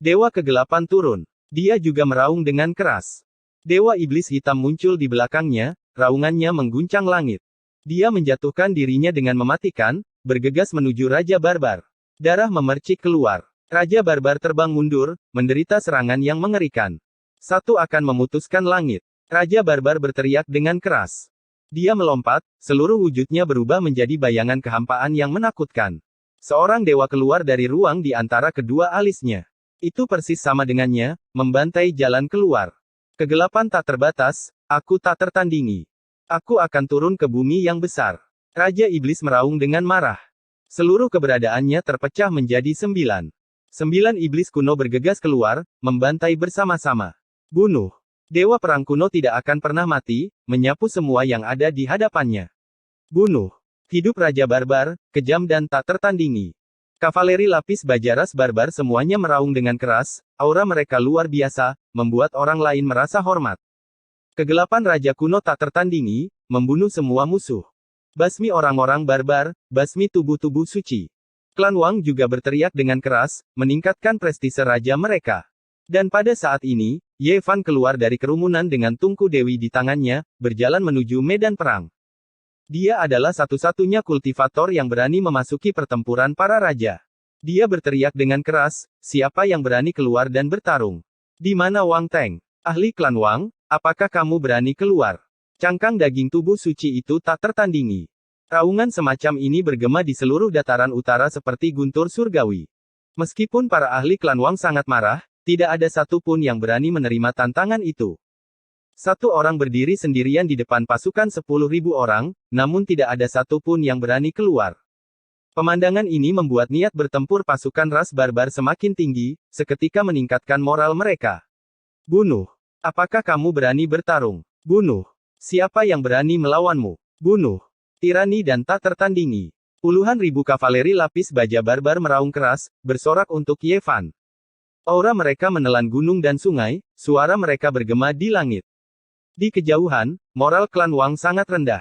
Speaker 1: Dewa Kegelapan turun. Dia juga meraung dengan keras. Dewa Iblis hitam muncul di belakangnya, raungannya mengguncang langit. Dia menjatuhkan dirinya dengan mematikan, bergegas menuju Raja Barbar. Darah memercik keluar. Raja Barbar terbang mundur, menderita serangan yang mengerikan. Satu akan memutuskan langit. Raja Barbar berteriak dengan keras. Dia melompat, seluruh wujudnya berubah menjadi bayangan kehampaan yang menakutkan. Seorang dewa keluar dari ruang di antara kedua alisnya. Itu persis sama dengannya, membantai jalan keluar. Kegelapan tak terbatas, aku tak tertandingi. Aku akan turun ke bumi yang besar. Raja Iblis meraung dengan marah. Seluruh keberadaannya terpecah menjadi 9. 9 iblis kuno bergegas keluar, membantai bersama-sama. Bunuh. Dewa Perang kuno tidak akan pernah mati, menyapu semua yang ada di hadapannya. Bunuh. Hidup Raja Barbar, kejam dan tak tertandingi. Kavaleri lapis baja ras barbar semuanya meraung dengan keras, aura mereka luar biasa, membuat orang lain merasa hormat. Kegelapan Raja kuno tak tertandingi, membunuh semua musuh. Basmi orang-orang barbar, basmi tubuh-tubuh suci. Klan Wang juga berteriak dengan keras, meningkatkan prestise raja mereka. Dan pada saat ini, Ye Fan keluar dari kerumunan dengan tungku dewi di tangannya, berjalan menuju medan perang. Dia adalah satu-satunya kultivator yang berani memasuki pertempuran para raja. Dia berteriak dengan keras, siapa yang berani keluar dan bertarung? Di mana Wang Teng? Ahli klan Wang, apakah kamu berani keluar? Cangkang daging tubuh suci itu tak tertandingi. Raungan semacam ini bergema di seluruh dataran utara seperti guntur surgawi. Meskipun para ahli klan Wang sangat marah, tidak ada satupun yang berani menerima tantangan itu. Satu orang berdiri sendirian di depan pasukan 10.000 orang, namun tidak ada satupun yang berani keluar. Pemandangan ini membuat niat bertempur pasukan ras barbar semakin tinggi, seketika meningkatkan moral mereka. Bunuh. Apakah kamu berani bertarung? Bunuh. Siapa yang berani melawanmu? Bunuh. Tirani dan tak tertandingi. Puluhan ribu kavaleri lapis baja barbar meraung keras, bersorak untuk Ye Fan. Aura mereka menelan gunung dan sungai, suara mereka bergema di langit. Di kejauhan, moral klan Wang sangat rendah.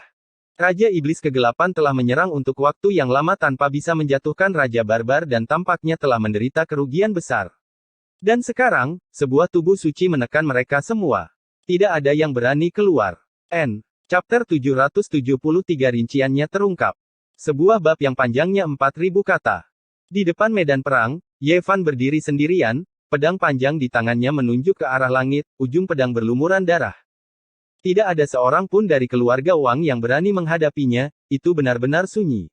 Speaker 1: Raja Iblis Kegelapan telah menyerang untuk waktu yang lama tanpa bisa menjatuhkan Raja Barbar dan tampaknya telah menderita kerugian besar. Dan sekarang, sebuah tubuh suci menekan mereka semua. Tidak ada yang berani keluar. Chapter 773 rinciannya terungkap. Sebuah bab yang panjangnya 4.000 kata. Di depan medan perang, Ye Fan berdiri sendirian, pedang panjang di tangannya menunjuk ke arah langit, ujung pedang berlumuran darah. Tidak ada seorang pun dari keluarga Wang yang berani menghadapinya, itu benar-benar sunyi.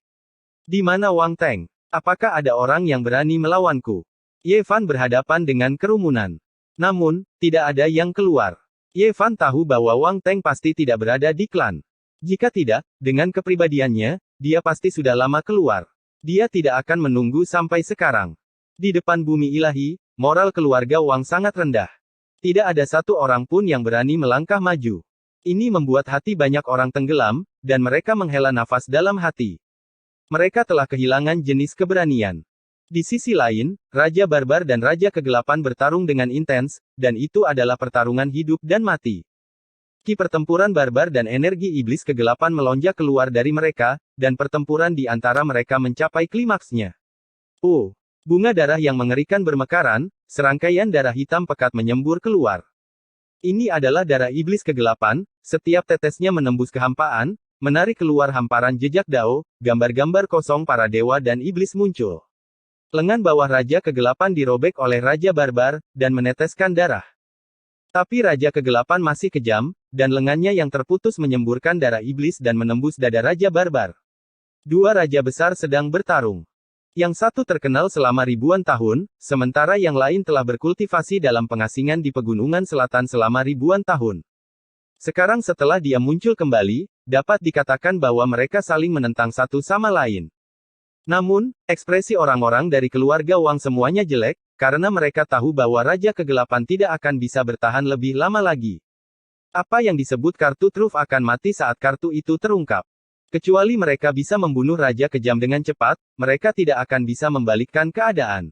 Speaker 1: Di mana Wang Teng? Apakah ada orang yang berani melawanku? Ye Fan berhadapan dengan kerumunan. Namun, tidak ada yang keluar. Ye Fan tahu bahwa Wang Teng pasti tidak berada di klan. Jika tidak, dengan kepribadiannya, dia pasti sudah lama keluar. Dia tidak akan menunggu sampai sekarang. Di depan bumi ilahi, moral keluarga Wang sangat rendah. Tidak ada satu orang pun yang berani melangkah maju. Ini membuat hati banyak orang tenggelam, dan mereka menghela nafas dalam hati. Mereka telah kehilangan jenis keberanian. Di sisi lain, Raja Barbar dan Raja Kegelapan bertarung dengan intens, dan itu adalah pertarungan hidup dan mati. Ki pertempuran barbar dan energi iblis kegelapan melonjak keluar dari mereka, dan pertempuran di antara mereka mencapai klimaksnya. Bunga darah yang mengerikan bermekaran, serangkaian darah hitam pekat menyembur keluar. Ini adalah darah iblis kegelapan, setiap tetesnya menembus kehampaan, menarik keluar hamparan jejak Dao, gambar-gambar kosong para dewa dan iblis muncul. Lengan bawah Raja Kegelapan dirobek oleh Raja Barbar, dan meneteskan darah. Tapi Raja Kegelapan masih kejam, dan lengannya yang terputus menyemburkan darah iblis dan menembus dada Raja Barbar. Dua raja besar sedang bertarung. Yang satu terkenal selama ribuan tahun, sementara yang lain telah berkultivasi dalam pengasingan di pegunungan selatan selama ribuan tahun. Sekarang setelah dia muncul kembali, dapat dikatakan bahwa mereka saling menentang satu sama lain. Namun, ekspresi orang-orang dari keluarga Wang semuanya jelek, karena mereka tahu bahwa Raja Kegelapan tidak akan bisa bertahan lebih lama lagi. Apa yang disebut kartu truf akan mati saat kartu itu terungkap. Kecuali mereka bisa membunuh Raja Kejam dengan cepat, mereka tidak akan bisa membalikkan keadaan.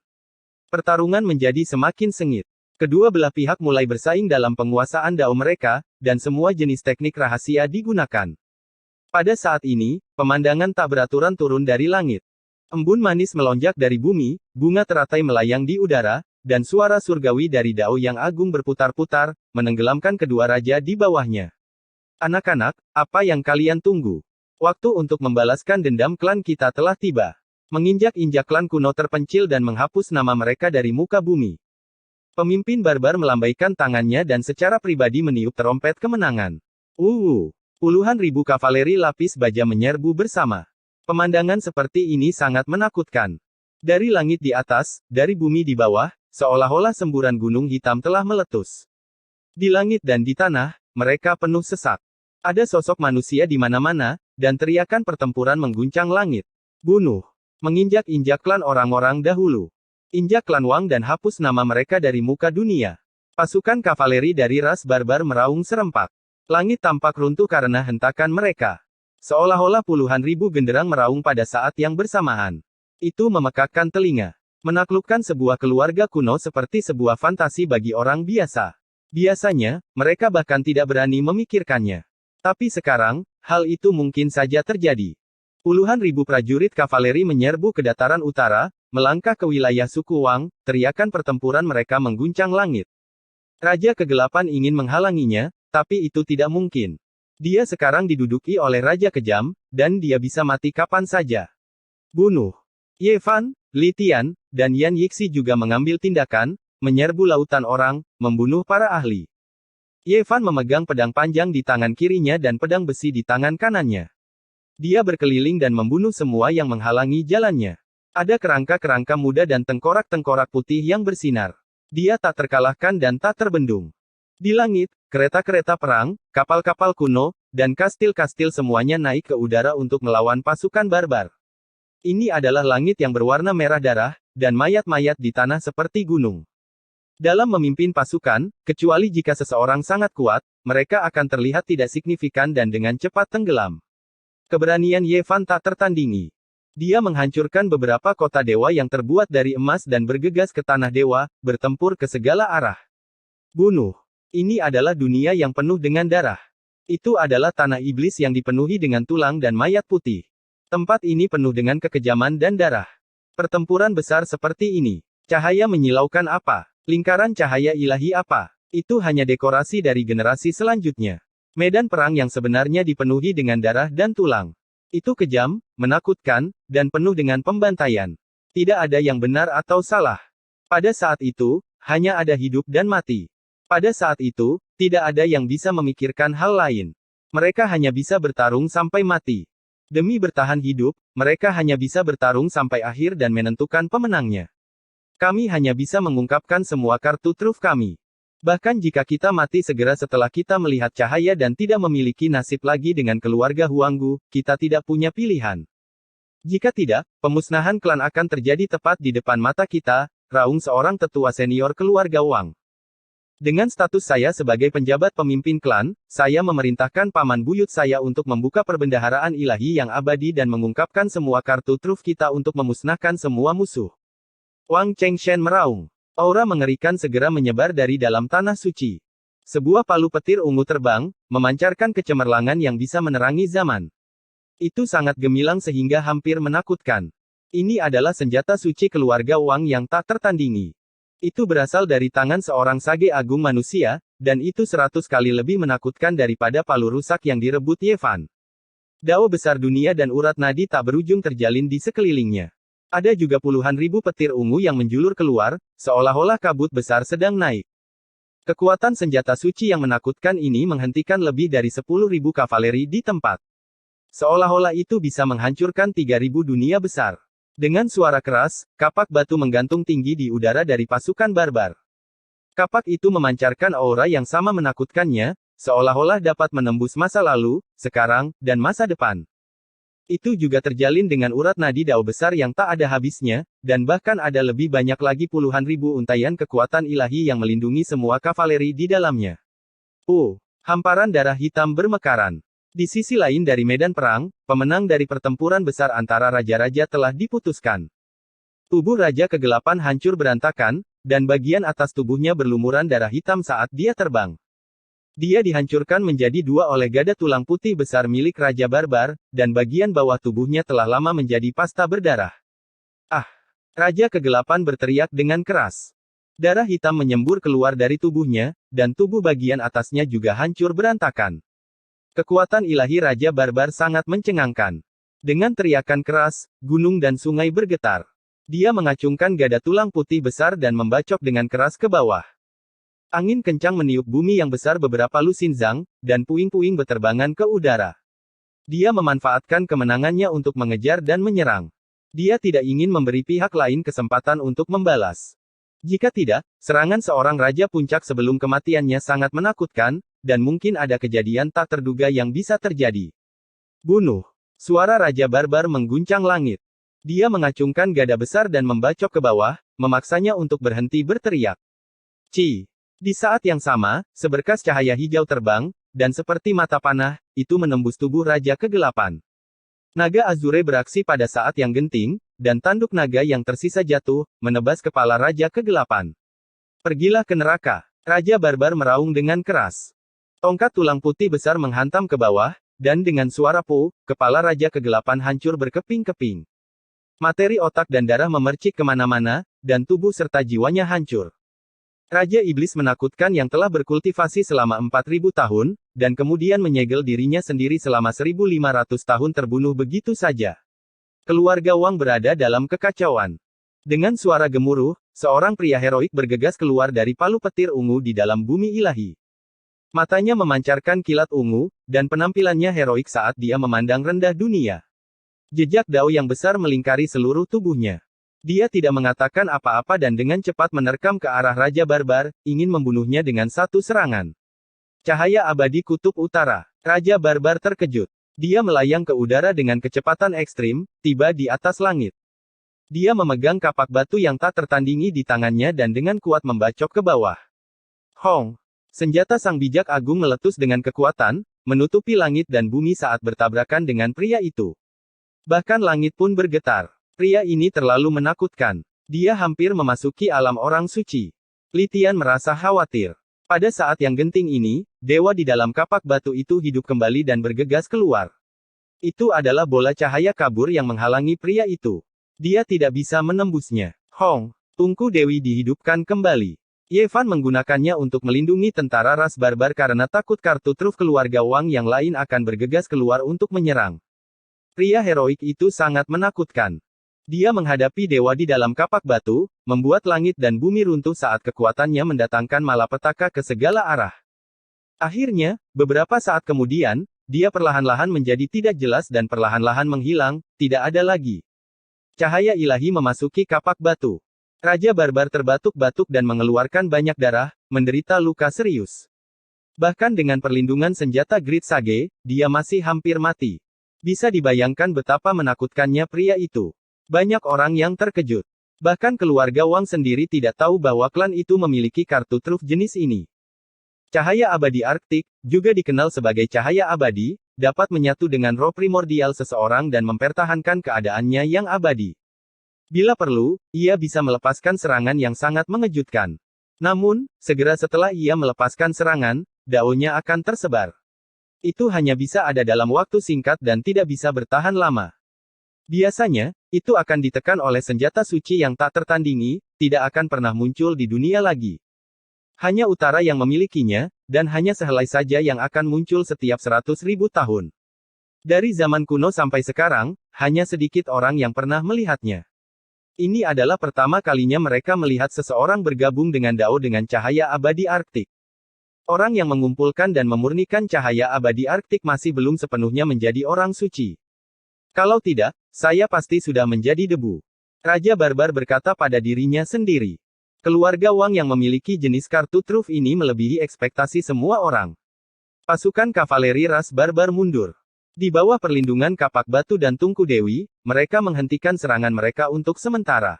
Speaker 1: Pertarungan menjadi semakin sengit. Kedua belah pihak mulai bersaing dalam penguasaan Dao mereka, dan semua jenis teknik rahasia digunakan. Pada saat ini, pemandangan tak beraturan turun dari langit. Embun manis melonjak dari bumi, bunga teratai melayang di udara, dan suara surgawi dari Dao yang agung berputar-putar, menenggelamkan kedua raja di bawahnya. Anak-anak, apa yang kalian tunggu? Waktu untuk membalaskan dendam klan kita telah tiba. Menginjak-injak klan kuno terpencil dan menghapus nama mereka dari muka bumi. Pemimpin barbar melambaikan tangannya dan secara pribadi meniup terompet kemenangan. Puluhan ribu kavaleri lapis baja menyerbu bersama. Pemandangan seperti ini sangat menakutkan. Dari langit di atas, dari bumi di bawah, seolah-olah semburan gunung hitam telah meletus. Di langit dan di tanah, mereka penuh sesak. Ada sosok manusia di mana-mana, dan teriakan pertempuran mengguncang langit. Bunuh. Menginjak-injak klan orang-orang dahulu. Injak klan Wang dan hapus nama mereka dari muka dunia. Pasukan kavaleri dari ras barbar meraung serempak. Langit tampak runtuh karena hentakan mereka. Seolah-olah puluhan ribu genderang meraung pada saat yang bersamaan. Itu memekakkan telinga. Menaklukkan sebuah keluarga kuno seperti sebuah fantasi bagi orang biasa. Biasanya, mereka bahkan tidak berani memikirkannya. Tapi sekarang, hal itu mungkin saja terjadi. Puluhan ribu prajurit kavaleri menyerbu ke dataran utara, melangkah ke wilayah suku Wang, teriakan pertempuran mereka mengguncang langit. Raja Kegelapan ingin menghalanginya, tapi itu tidak mungkin. Dia sekarang diduduki oleh Raja Kejam, dan dia bisa mati kapan saja. Bunuh. Ye Fan, Li Tian, dan Yan Yixi juga mengambil tindakan, menyerbu lautan orang, membunuh para ahli. Ye Fan memegang pedang panjang di tangan kirinya dan pedang besi di tangan kanannya. Dia berkeliling dan membunuh semua yang menghalangi jalannya. Ada kerangka-kerangka muda dan tengkorak-tengkorak putih yang bersinar. Dia tak terkalahkan dan tak terbendung. Di langit, kereta-kereta perang, kapal-kapal kuno, dan kastil-kastil semuanya naik ke udara untuk melawan pasukan barbar. Ini adalah langit yang berwarna merah darah, dan mayat-mayat di tanah seperti gunung. Dalam memimpin pasukan, kecuali jika seseorang sangat kuat, mereka akan terlihat tidak signifikan dan dengan cepat tenggelam. Keberanian Ye Fan tak tertandingi. Dia menghancurkan beberapa kota dewa yang terbuat dari emas dan bergegas ke tanah dewa, bertempur ke segala arah. Bunuh. Ini adalah dunia yang penuh dengan darah. Itu adalah tanah iblis yang dipenuhi dengan tulang dan mayat putih. Tempat ini penuh dengan kekejaman dan darah. Pertempuran besar seperti ini. Cahaya menyilaukan apa? Lingkaran cahaya ilahi apa? Itu hanya dekorasi dari generasi selanjutnya. Medan perang yang sebenarnya dipenuhi dengan darah dan tulang. Itu kejam, menakutkan, dan penuh dengan pembantaian. Tidak ada yang benar atau salah. Pada saat itu, hanya ada hidup dan mati. Pada saat itu, tidak ada yang bisa memikirkan hal lain. Mereka hanya bisa bertarung sampai mati. Demi bertahan hidup, mereka hanya bisa bertarung sampai akhir dan menentukan pemenangnya. Kami hanya bisa mengungkapkan semua kartu truf kami. Bahkan jika kita mati segera setelah kita melihat cahaya dan tidak memiliki nasib lagi dengan keluarga Huanggu, kita tidak punya pilihan. Jika tidak, pemusnahan klan akan terjadi tepat di depan mata kita, raung seorang tetua senior keluarga Wang. Dengan status saya sebagai penjabat pemimpin klan, saya memerintahkan paman buyut saya untuk membuka perbendaharaan ilahi yang abadi dan mengungkapkan semua kartu truf kita untuk memusnahkan semua musuh. Wang Chengshen meraung. Aura mengerikan segera menyebar dari dalam tanah suci. Sebuah palu petir ungu terbang, memancarkan kecemerlangan yang bisa menerangi zaman. Itu sangat gemilang sehingga hampir menakutkan. Ini adalah senjata suci keluarga Wang yang tak tertandingi. Itu berasal dari tangan seorang sage agung manusia, dan itu 100 kali lebih menakutkan daripada palu rusak yang direbut Ye Fan. Dao besar dunia dan urat nadi tak berujung terjalin di sekelilingnya. Ada juga puluhan ribu petir ungu yang menjulur keluar, seolah-olah kabut besar sedang naik. Kekuatan senjata suci yang menakutkan ini menghentikan lebih dari 10.000 kavaleri di tempat. Seolah-olah itu bisa menghancurkan 3.000 dunia besar. Dengan suara keras, kapak batu menggantung tinggi di udara dari pasukan barbar. Kapak itu memancarkan aura yang sama menakutkannya, seolah-olah dapat menembus masa lalu, sekarang, dan masa depan. Itu juga terjalin dengan urat nadi dao besar yang tak ada habisnya, dan bahkan ada lebih banyak lagi puluhan ribu untaian kekuatan ilahi yang melindungi semua kavaleri di dalamnya. Hamparan darah hitam bermekaran. Di sisi lain dari medan perang, pemenang dari pertempuran besar antara raja-raja telah diputuskan. Tubuh Raja Kegelapan hancur berantakan, dan bagian atas tubuhnya berlumuran darah hitam saat dia terbang. Dia dihancurkan menjadi dua oleh gada tulang putih besar milik Raja Barbar, dan bagian bawah tubuhnya telah lama menjadi pasta berdarah. Raja Kegelapan berteriak dengan keras. Darah hitam menyembur keluar dari tubuhnya, dan tubuh bagian atasnya juga hancur berantakan. Kekuatan ilahi Raja Barbar sangat mencengangkan. Dengan teriakan keras, gunung dan sungai bergetar. Dia mengacungkan gada tulang putih besar dan membacok dengan keras ke bawah. Angin kencang meniup bumi yang besar beberapa lusin zang, dan puing-puing beterbangan ke udara. Dia memanfaatkan kemenangannya untuk mengejar dan menyerang. Dia tidak ingin memberi pihak lain kesempatan untuk membalas. Jika tidak, serangan seorang raja puncak sebelum kematiannya sangat menakutkan, dan mungkin ada kejadian tak terduga yang bisa terjadi. Bunuh. Suara Raja Barbar mengguncang langit. Dia mengacungkan gada besar dan membacok ke bawah, memaksanya untuk berhenti berteriak. Di saat yang sama, seberkas cahaya hijau terbang, dan seperti mata panah, itu menembus tubuh Raja Kegelapan. Naga Azure beraksi pada saat yang genting, dan tanduk naga yang tersisa jatuh, menebas kepala Raja Kegelapan. Pergilah ke neraka. Raja Barbar meraung dengan keras. Tongkat tulang putih besar menghantam ke bawah, dan dengan suara kepala Raja Kegelapan hancur berkeping-keping. Materi otak dan darah memercik kemana-mana, dan tubuh serta jiwanya hancur. Raja Iblis menakutkan yang telah berkultivasi selama 4.000 tahun, dan kemudian menyegel dirinya sendiri selama 1.500 tahun terbunuh begitu saja. Keluarga Wang berada dalam kekacauan. Dengan suara gemuruh, seorang pria heroik bergegas keluar dari palu petir ungu di dalam bumi ilahi. Matanya memancarkan kilat ungu, dan penampilannya heroik saat dia memandang rendah dunia. Jejak dao yang besar melingkari seluruh tubuhnya. Dia tidak mengatakan apa-apa dan dengan cepat menerkam ke arah Raja Barbar, ingin membunuhnya dengan satu serangan. Cahaya abadi kutub utara. Raja Barbar terkejut. Dia melayang ke udara dengan kecepatan ekstrim, tiba di atas langit. Dia memegang kapak batu yang tak tertandingi di tangannya dan dengan kuat membacok ke bawah. Hong! Senjata sang bijak agung meletus dengan kekuatan, menutupi langit dan bumi saat bertabrakan dengan pria itu. Bahkan langit pun bergetar. Pria ini terlalu menakutkan. Dia hampir memasuki alam orang suci. Li Tian merasa khawatir. Pada saat yang genting ini, dewa di dalam kapak batu itu hidup kembali dan bergegas keluar. Itu adalah bola cahaya kabur yang menghalangi pria itu. Dia tidak bisa menembusnya. Hong! Tungku Dewi dihidupkan kembali. Ye Fan menggunakannya untuk melindungi tentara ras barbar karena takut kartu truf keluarga Wang yang lain akan bergegas keluar untuk menyerang. Pria heroik itu sangat menakutkan. Dia menghadapi dewa di dalam kapak batu, membuat langit dan bumi runtuh saat kekuatannya mendatangkan malapetaka ke segala arah. Akhirnya, beberapa saat kemudian, dia perlahan-lahan menjadi tidak jelas dan perlahan-lahan menghilang, tidak ada lagi. Cahaya ilahi memasuki kapak batu. Raja Barbar terbatuk-batuk dan mengeluarkan banyak darah, menderita luka serius. Bahkan dengan perlindungan senjata Great Sage, dia masih hampir mati. Bisa dibayangkan betapa menakutkannya pria itu. Banyak orang yang terkejut. Bahkan keluarga Wang sendiri tidak tahu bahwa klan itu memiliki kartu truf jenis ini. Cahaya abadi Arktik, juga dikenal sebagai cahaya abadi, dapat menyatu dengan roh primordial seseorang dan mempertahankan keadaannya yang abadi. Bila perlu, ia bisa melepaskan serangan yang sangat mengejutkan. Namun, segera setelah ia melepaskan serangan, daonya akan tersebar. Itu hanya bisa ada dalam waktu singkat dan tidak bisa bertahan lama. Biasanya, itu akan ditekan oleh senjata suci yang tak tertandingi, tidak akan pernah muncul di dunia lagi. Hanya utara yang memilikinya, dan hanya sehelai saja yang akan muncul setiap 100.000 tahun. Dari zaman kuno sampai sekarang, hanya sedikit orang yang pernah melihatnya. Ini adalah pertama kalinya mereka melihat seseorang bergabung dengan dao dengan cahaya abadi Arktik. Orang yang mengumpulkan dan memurnikan cahaya abadi Arktik masih belum sepenuhnya menjadi orang suci. Kalau tidak, saya pasti sudah menjadi debu. Raja Barbar berkata pada dirinya sendiri. Keluarga Wang yang memiliki jenis kartu truf ini melebihi ekspektasi semua orang. Pasukan kavaleri ras barbar mundur. Di bawah perlindungan kapak batu dan tungku dewi, mereka menghentikan serangan mereka untuk sementara.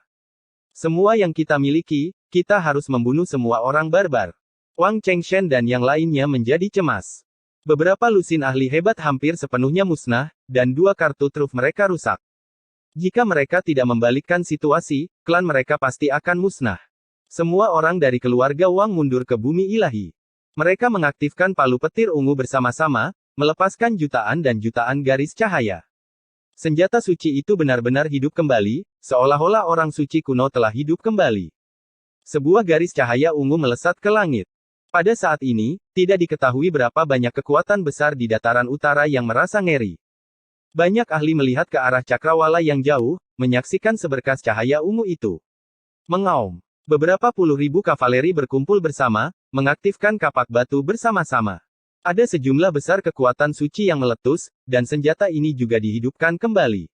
Speaker 1: Semua yang kita miliki, kita harus membunuh semua orang barbar. Wang Chengshen dan yang lainnya menjadi cemas. Beberapa lusin ahli hebat hampir sepenuhnya musnah, dan 2 kartu truf mereka rusak. Jika mereka tidak membalikkan situasi, klan mereka pasti akan musnah. Semua orang dari keluarga Wang mundur ke bumi ilahi. Mereka mengaktifkan palu petir ungu bersama-sama, melepaskan jutaan dan jutaan garis cahaya. Senjata suci itu benar-benar hidup kembali, seolah-olah orang suci kuno telah hidup kembali. Sebuah garis cahaya ungu melesat ke langit. Pada saat ini, tidak diketahui berapa banyak kekuatan besar di dataran utara yang merasa ngeri. Banyak ahli melihat ke arah cakrawala yang jauh, menyaksikan seberkas cahaya ungu itu. Mengaum. Beberapa puluh ribu kavaleri berkumpul bersama, mengaktifkan kapak batu bersama-sama. Ada sejumlah besar kekuatan suci yang meletus, dan senjata ini juga dihidupkan kembali.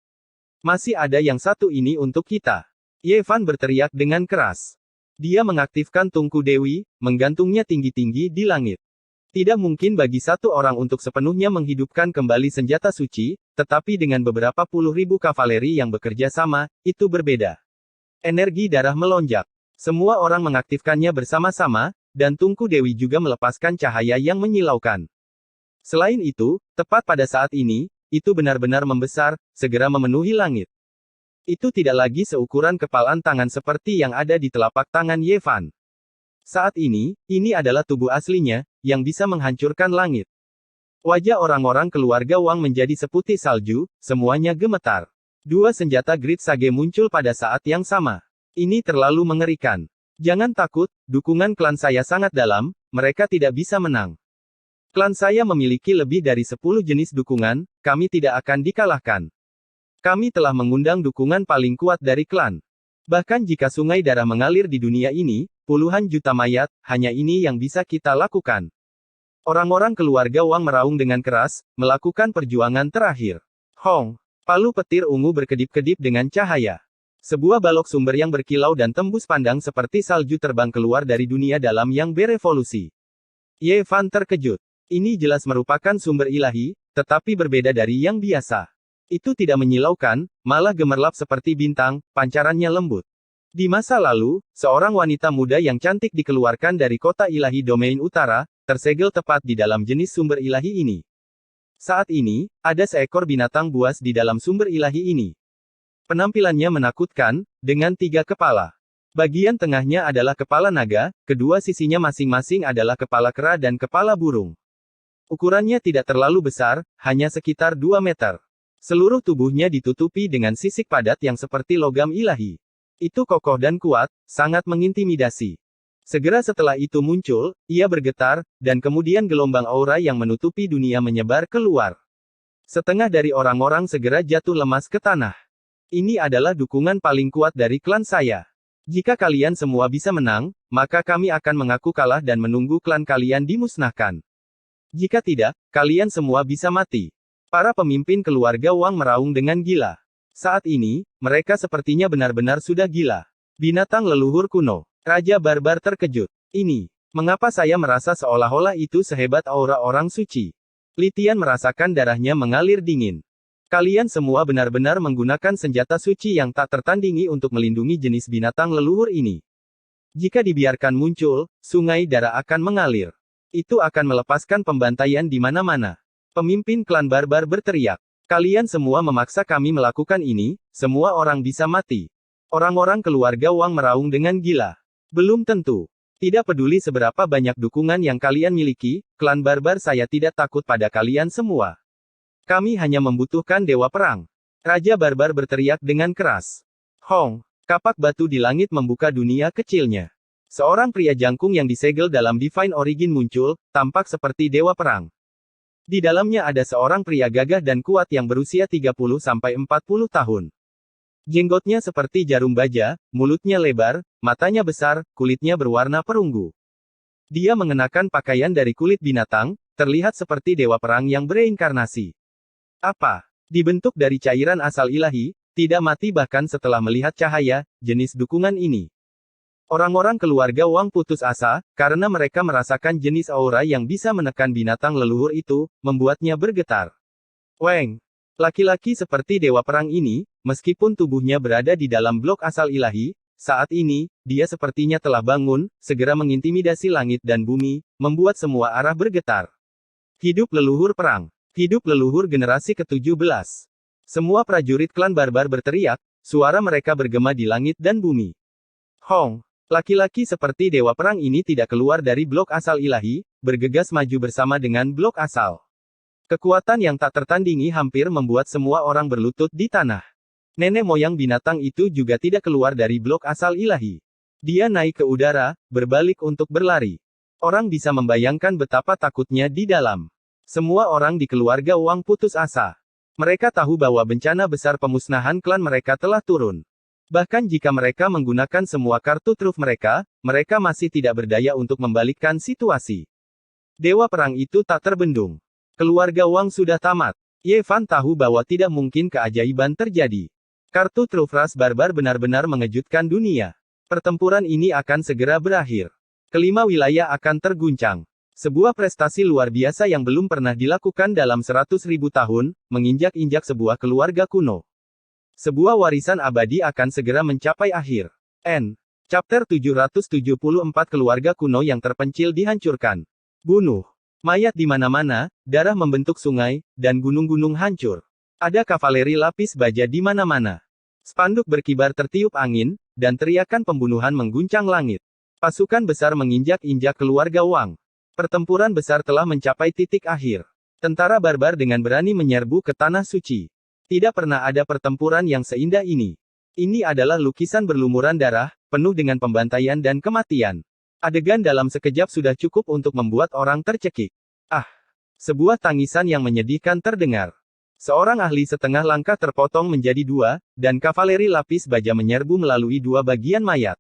Speaker 1: Masih ada yang satu ini untuk kita. Ye Fan berteriak dengan keras. Dia mengaktifkan tungku dewi, menggantungnya tinggi-tinggi di langit. Tidak mungkin bagi satu orang untuk sepenuhnya menghidupkan kembali senjata suci, tetapi dengan beberapa puluh ribu kavaleri yang bekerja sama, itu berbeda. Energi darah melonjak. Semua orang mengaktifkannya bersama-sama, dan tungku dewi juga melepaskan cahaya yang menyilaukan. Selain itu, tepat pada saat ini, itu benar-benar membesar, segera memenuhi langit. Itu tidak lagi seukuran kepalan tangan seperti yang ada di telapak tangan Ye Fan. Saat ini adalah tubuh aslinya, yang bisa menghancurkan langit. Wajah orang-orang keluarga Wang menjadi seputih salju, semuanya gemetar. Dua senjata Grid Sage muncul pada saat yang sama. Ini terlalu mengerikan. Jangan takut, dukungan klan saya sangat dalam, mereka tidak bisa menang. Klan saya memiliki lebih dari 10 jenis dukungan, kami tidak akan dikalahkan. Kami telah mengundang dukungan paling kuat dari klan. Bahkan jika sungai darah mengalir di dunia ini, puluhan juta mayat, hanya ini yang bisa kita lakukan. Orang-orang keluarga Wang meraung dengan keras, melakukan perjuangan terakhir. Hong! Palu petir ungu berkedip-kedip dengan cahaya. Sebuah balok sumber yang berkilau dan tembus pandang seperti salju terbang keluar dari dunia dalam yang berevolusi. Ye Fan terkejut. Ini jelas merupakan sumber ilahi, tetapi berbeda dari yang biasa. Itu tidak menyilaukan, malah gemerlap seperti bintang, pancarannya lembut. Di masa lalu, seorang wanita muda yang cantik dikeluarkan dari kota ilahi domain utara, tersegel tepat di dalam jenis sumber ilahi ini. Saat ini, ada seekor binatang buas di dalam sumber ilahi ini. Penampilannya menakutkan, dengan 3 kepala. Bagian tengahnya adalah kepala naga, kedua sisinya masing-masing adalah kepala kera dan kepala burung. Ukurannya tidak terlalu besar, hanya sekitar 2 meter. Seluruh tubuhnya ditutupi dengan sisik padat yang seperti logam ilahi. Itu kokoh dan kuat, sangat mengintimidasi. Segera setelah itu muncul, ia bergetar, dan kemudian gelombang aura yang menutupi dunia menyebar keluar. Setengah dari orang-orang segera jatuh lemas ke tanah. Ini adalah dukungan paling kuat dari klan saya. Jika kalian semua bisa menang, maka kami akan mengaku kalah dan menunggu klan kalian dimusnahkan. Jika tidak, kalian semua bisa mati. Para pemimpin keluarga Wang meraung dengan gila. Saat ini, mereka sepertinya benar-benar sudah gila. Binatang leluhur kuno. Raja Barbar terkejut. Ini, mengapa saya merasa seolah-olah itu sehebat aura orang suci? Litian merasakan darahnya mengalir dingin. Kalian semua benar-benar menggunakan senjata suci yang tak tertandingi untuk melindungi jenis binatang leluhur ini. Jika dibiarkan muncul, sungai darah akan mengalir. Itu akan melepaskan pembantaian di mana-mana. Pemimpin klan Barbar berteriak. Kalian semua memaksa kami melakukan ini, semua orang bisa mati. Orang-orang keluarga Wang meraung dengan gila. Belum tentu. Tidak peduli seberapa banyak dukungan yang kalian miliki, klan Barbar saya tidak takut pada kalian semua. Kami hanya membutuhkan dewa perang. Raja Barbar berteriak dengan keras. Hong! Kapak batu di langit membuka dunia kecilnya. Seorang pria jangkung yang disegel dalam Divine Origin muncul, tampak seperti dewa perang. Di dalamnya ada seorang pria gagah dan kuat yang berusia 30-40 tahun. Jenggotnya seperti jarum baja, mulutnya lebar, matanya besar, kulitnya berwarna perunggu. Dia mengenakan pakaian dari kulit binatang, terlihat seperti dewa perang yang bereinkarnasi. Apa? Dibentuk dari cairan asal ilahi, tidak mati bahkan setelah melihat cahaya, jenis dukungan ini. Orang-orang keluarga Wang putus asa, karena mereka merasakan jenis aura yang bisa menekan binatang leluhur itu, membuatnya bergetar. Weng! Laki-laki seperti dewa perang ini, meskipun tubuhnya berada di dalam blok asal ilahi, saat ini, dia sepertinya telah bangun, segera mengintimidasi langit dan bumi, membuat semua arah bergetar. Hidup leluhur perang. Hidup leluhur generasi ke-17. Semua prajurit klan Barbar berteriak, suara mereka bergema di langit dan bumi. Hong! Laki-laki seperti dewa perang ini tidak keluar dari blok asal ilahi, bergegas maju bersama dengan blok asal. Kekuatan yang tak tertandingi hampir membuat semua orang berlutut di tanah. Nenek moyang binatang itu juga tidak keluar dari blok asal ilahi. Dia naik ke udara, berbalik untuk berlari. Orang bisa membayangkan betapa takutnya di dalam. Semua orang di keluarga Wang putus asa. Mereka tahu bahwa bencana besar pemusnahan klan mereka telah turun. Bahkan jika mereka menggunakan semua kartu truf mereka, mereka masih tidak berdaya untuk membalikkan situasi. Dewa perang itu tak terbendung. Keluarga Wang sudah tamat. Ye Fan tahu bahwa tidak mungkin keajaiban terjadi. Kartu truf ras barbar benar-benar mengejutkan dunia. Pertempuran ini akan segera berakhir. Kelima wilayah akan terguncang. Sebuah prestasi luar biasa yang belum pernah dilakukan dalam 100.000 tahun, menginjak-injak sebuah keluarga kuno. Sebuah warisan abadi akan segera mencapai akhir. N. Chapter 774 Keluarga kuno yang terpencil dihancurkan. Bunuh. Mayat di mana-mana, darah membentuk sungai, dan gunung-gunung hancur. Ada kavaleri lapis baja di mana-mana. Spanduk berkibar tertiup angin, dan teriakan pembunuhan mengguncang langit. Pasukan besar menginjak-injak keluarga Wang. Pertempuran besar telah mencapai titik akhir. Tentara barbar dengan berani menyerbu ke tanah suci. Tidak pernah ada pertempuran yang seindah ini. Ini adalah lukisan berlumuran darah, penuh dengan pembantaian dan kematian. Adegan dalam sekejap sudah cukup untuk membuat orang tercekik. Ah! Sebuah tangisan yang menyedihkan terdengar. Seorang ahli setengah langkah terpotong menjadi dua, dan kavaleri lapis baja menyerbu melalui dua bagian mayat.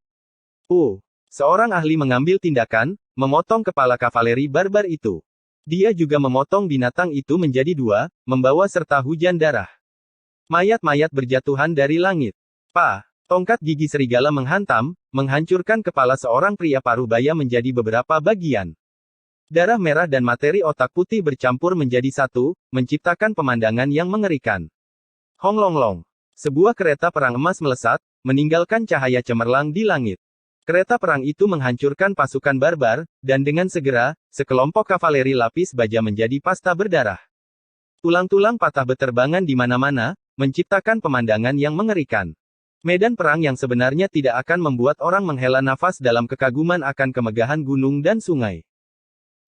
Speaker 1: Seorang ahli mengambil tindakan, memotong kepala kavaleri barbar itu. Dia juga memotong binatang itu menjadi dua, membawa serta hujan darah. Mayat-mayat berjatuhan dari langit. Tongkat gigi serigala menghantam, menghancurkan kepala seorang pria parubaya menjadi beberapa bagian. Darah merah dan materi otak putih bercampur menjadi satu, menciptakan pemandangan yang mengerikan. Honglonglong. Sebuah kereta perang emas melesat, meninggalkan cahaya cemerlang di langit. Kereta perang itu menghancurkan pasukan barbar, dan dengan segera, sekelompok kavaleri lapis baja menjadi pasta berdarah. Tulang-tulang patah beterbangan di mana-mana, menciptakan pemandangan yang mengerikan. Medan perang yang sebenarnya tidak akan membuat orang menghela nafas dalam kekaguman akan kemegahan gunung dan sungai.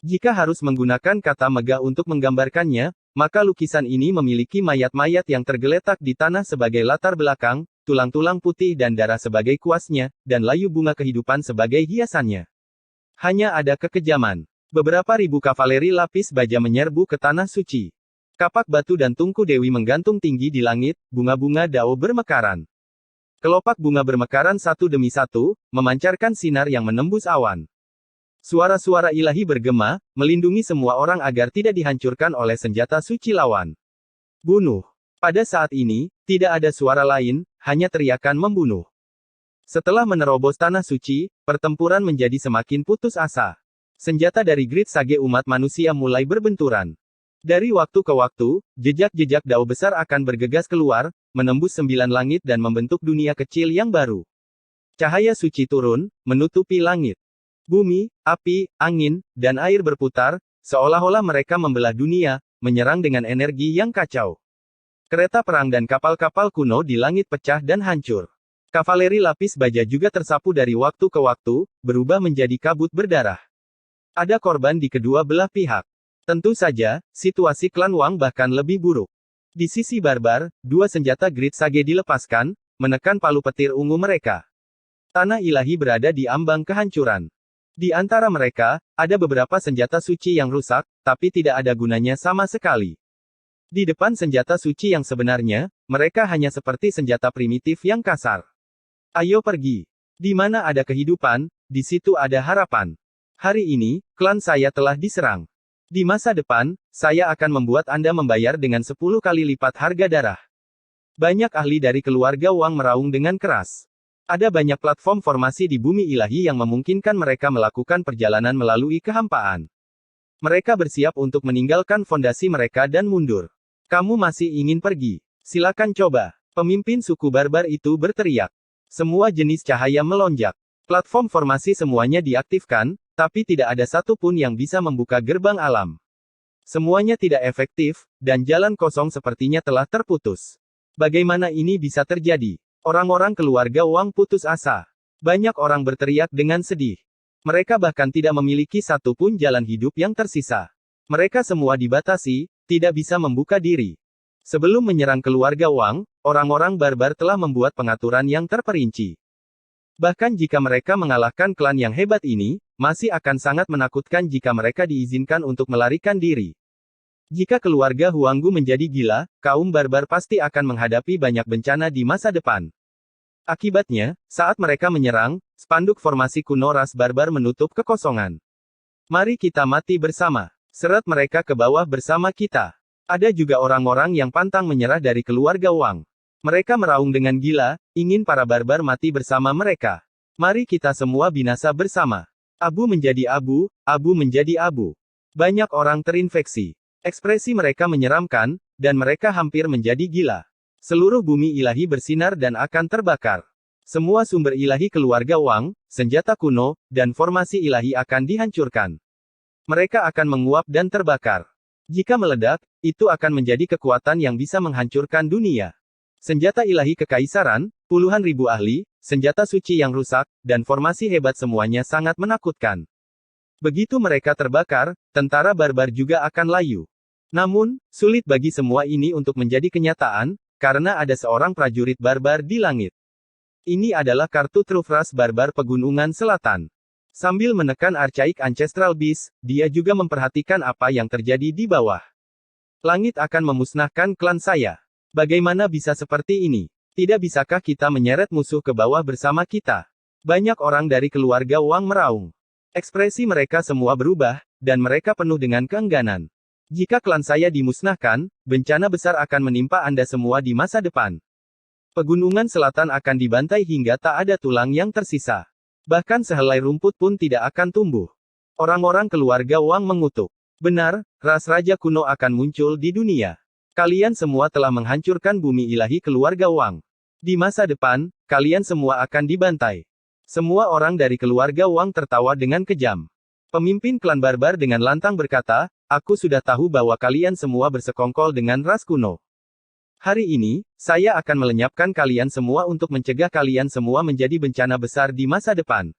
Speaker 1: Jika harus menggunakan kata megah untuk menggambarkannya, maka lukisan ini memiliki mayat-mayat yang tergeletak di tanah sebagai latar belakang, tulang-tulang putih dan darah sebagai kuasnya, dan layu bunga kehidupan sebagai hiasannya. Hanya ada kekejaman. Beberapa ribu kavaleri lapis baja menyerbu ke tanah suci. Kapak batu dan tungku dewi menggantung tinggi di langit, bunga-bunga dao bermekaran. Kelopak bunga bermekaran satu demi satu, memancarkan sinar yang menembus awan. Suara-suara ilahi bergema, melindungi semua orang agar tidak dihancurkan oleh senjata suci lawan. Bunuh. Pada saat ini, tidak ada suara lain, hanya teriakan membunuh. Setelah menerobos tanah suci, pertempuran menjadi semakin putus asa. Senjata dari Grid Sage umat manusia mulai berbenturan. Dari waktu ke waktu, jejak-jejak dao besar akan bergegas keluar, menembus 9 langit dan membentuk dunia kecil yang baru. Cahaya suci turun, menutupi langit. Bumi, api, angin, dan air berputar, seolah-olah mereka membelah dunia, menyerang dengan energi yang kacau. Kereta perang dan kapal-kapal kuno di langit pecah dan hancur. Kavaleri lapis baja juga tersapu dari waktu ke waktu, berubah menjadi kabut berdarah. Ada korban di kedua belah pihak. Tentu saja, situasi klan Wang bahkan lebih buruk. Di sisi barbar, dua senjata Grid Sage dilepaskan, menekan palu petir ungu mereka. Tanah ilahi berada di ambang kehancuran. Di antara mereka, ada beberapa senjata suci yang rusak, tapi tidak ada gunanya sama sekali. Di depan senjata suci yang sebenarnya, mereka hanya seperti senjata primitif yang kasar. Ayo pergi. Di mana ada kehidupan, di situ ada harapan. Hari ini, klan saya telah diserang. Di masa depan, saya akan membuat Anda membayar dengan 10 kali lipat harga darah. Banyak ahli dari keluarga Wang meraung dengan keras. Ada banyak platform formasi di bumi ilahi yang memungkinkan mereka melakukan perjalanan melalui kehampaan. Mereka bersiap untuk meninggalkan fondasi mereka dan mundur. Kamu masih ingin pergi? Silakan coba. Pemimpin suku barbar itu berteriak. Semua jenis cahaya melonjak. Platform formasi semuanya diaktifkan, tapi tidak ada satupun yang bisa membuka gerbang alam. Semuanya tidak efektif, dan jalan kosong sepertinya telah terputus. Bagaimana ini bisa terjadi? Orang-orang keluarga Wang putus asa. Banyak orang berteriak dengan sedih. Mereka bahkan tidak memiliki satupun jalan hidup yang tersisa. Mereka semua dibatasi, tidak bisa membuka diri. Sebelum menyerang keluarga Wang, orang-orang barbar telah membuat pengaturan yang terperinci. Bahkan jika mereka mengalahkan klan yang hebat ini, masih akan sangat menakutkan jika mereka diizinkan untuk melarikan diri. Jika keluarga Huanggu menjadi gila, kaum barbar pasti akan menghadapi banyak bencana di masa depan. Akibatnya, saat mereka menyerang, spanduk formasi kuno ras barbar menutup kekosongan. Mari kita mati bersama. Seret mereka ke bawah bersama kita. Ada juga orang-orang yang pantang menyerah dari keluarga Wang. Mereka meraung dengan gila, ingin para barbar mati bersama mereka. Mari kita semua binasa bersama. Abu menjadi abu, abu menjadi abu. Banyak orang terinfeksi. Ekspresi mereka menyeramkan, dan mereka hampir menjadi gila. Seluruh bumi ilahi bersinar dan akan terbakar. Semua sumber ilahi keluarga Wang, senjata kuno, dan formasi ilahi akan dihancurkan. Mereka akan menguap dan terbakar. Jika meledak, itu akan menjadi kekuatan yang bisa menghancurkan dunia. Senjata ilahi kekaisaran, puluhan ribu ahli, senjata suci yang rusak, dan formasi hebat semuanya sangat menakutkan. Begitu mereka terbakar, tentara barbar juga akan layu. Namun, sulit bagi semua ini untuk menjadi kenyataan, karena ada seorang prajurit barbar di langit. Ini adalah kartu truf ras barbar Pegunungan Selatan. Sambil menekan Archaic Ancestral Beast, dia juga memperhatikan apa yang terjadi di bawah. Langit akan memusnahkan klan saya. Bagaimana bisa seperti ini? Tidak bisakah kita menyeret musuh ke bawah bersama kita? Banyak orang dari keluarga Wang meraung. Ekspresi mereka semua berubah, dan mereka penuh dengan keengganan. Jika klan saya dimusnahkan, bencana besar akan menimpa Anda semua di masa depan. Pegunungan Selatan akan dibantai hingga tak ada tulang yang tersisa. Bahkan sehelai rumput pun tidak akan tumbuh. Orang-orang keluarga Wang mengutuk. Benar, ras raja kuno akan muncul di dunia. Kalian semua telah menghancurkan bumi ilahi keluarga Wang. Di masa depan, kalian semua akan dibantai. Semua orang dari keluarga Wang tertawa dengan kejam. Pemimpin klan barbar dengan lantang berkata, aku sudah tahu bahwa kalian semua bersekongkol dengan ras kuno. Hari ini, saya akan melenyapkan kalian semua untuk mencegah kalian semua menjadi bencana besar di masa depan.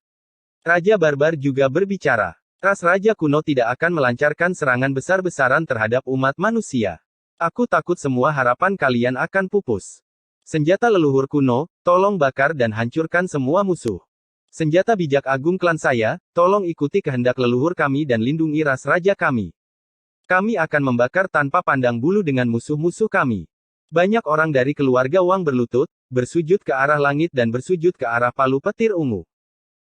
Speaker 1: Raja barbar juga berbicara. Ras raja kuno tidak akan melancarkan serangan besar-besaran terhadap umat manusia. Aku takut semua harapan kalian akan pupus. Senjata leluhur kuno, tolong bakar dan hancurkan semua musuh. Senjata bijak agung klan saya, tolong ikuti kehendak leluhur kami dan lindungi ras raja kami. Kami akan membakar tanpa pandang bulu dengan musuh-musuh kami. Banyak orang dari keluarga Wang berlutut, bersujud ke arah langit dan bersujud ke arah palu petir ungu.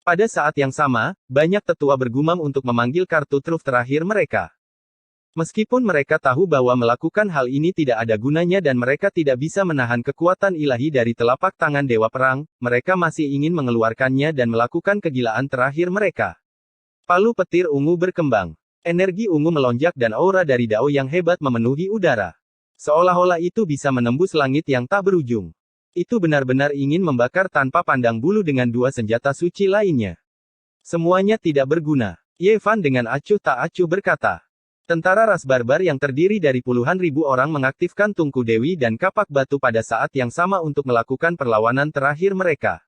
Speaker 1: Pada saat yang sama, banyak tetua bergumam untuk memanggil kartu truf terakhir mereka. Meskipun mereka tahu bahwa melakukan hal ini tidak ada gunanya dan mereka tidak bisa menahan kekuatan ilahi dari telapak tangan Dewa Perang, mereka masih ingin mengeluarkannya dan melakukan kegilaan terakhir mereka. Palu petir ungu berkembang. Energi ungu melonjak dan aura dari Dao yang hebat memenuhi udara. Seolah-olah itu bisa menembus langit yang tak berujung. Itu benar-benar ingin membakar tanpa pandang bulu dengan dua senjata suci lainnya. Semuanya tidak berguna. Ye Fan dengan acuh tak acuh berkata. Tentara ras barbar yang terdiri dari puluhan ribu orang mengaktifkan Tungku Dewi dan Kapak Batu pada saat yang sama untuk melakukan perlawanan terakhir mereka.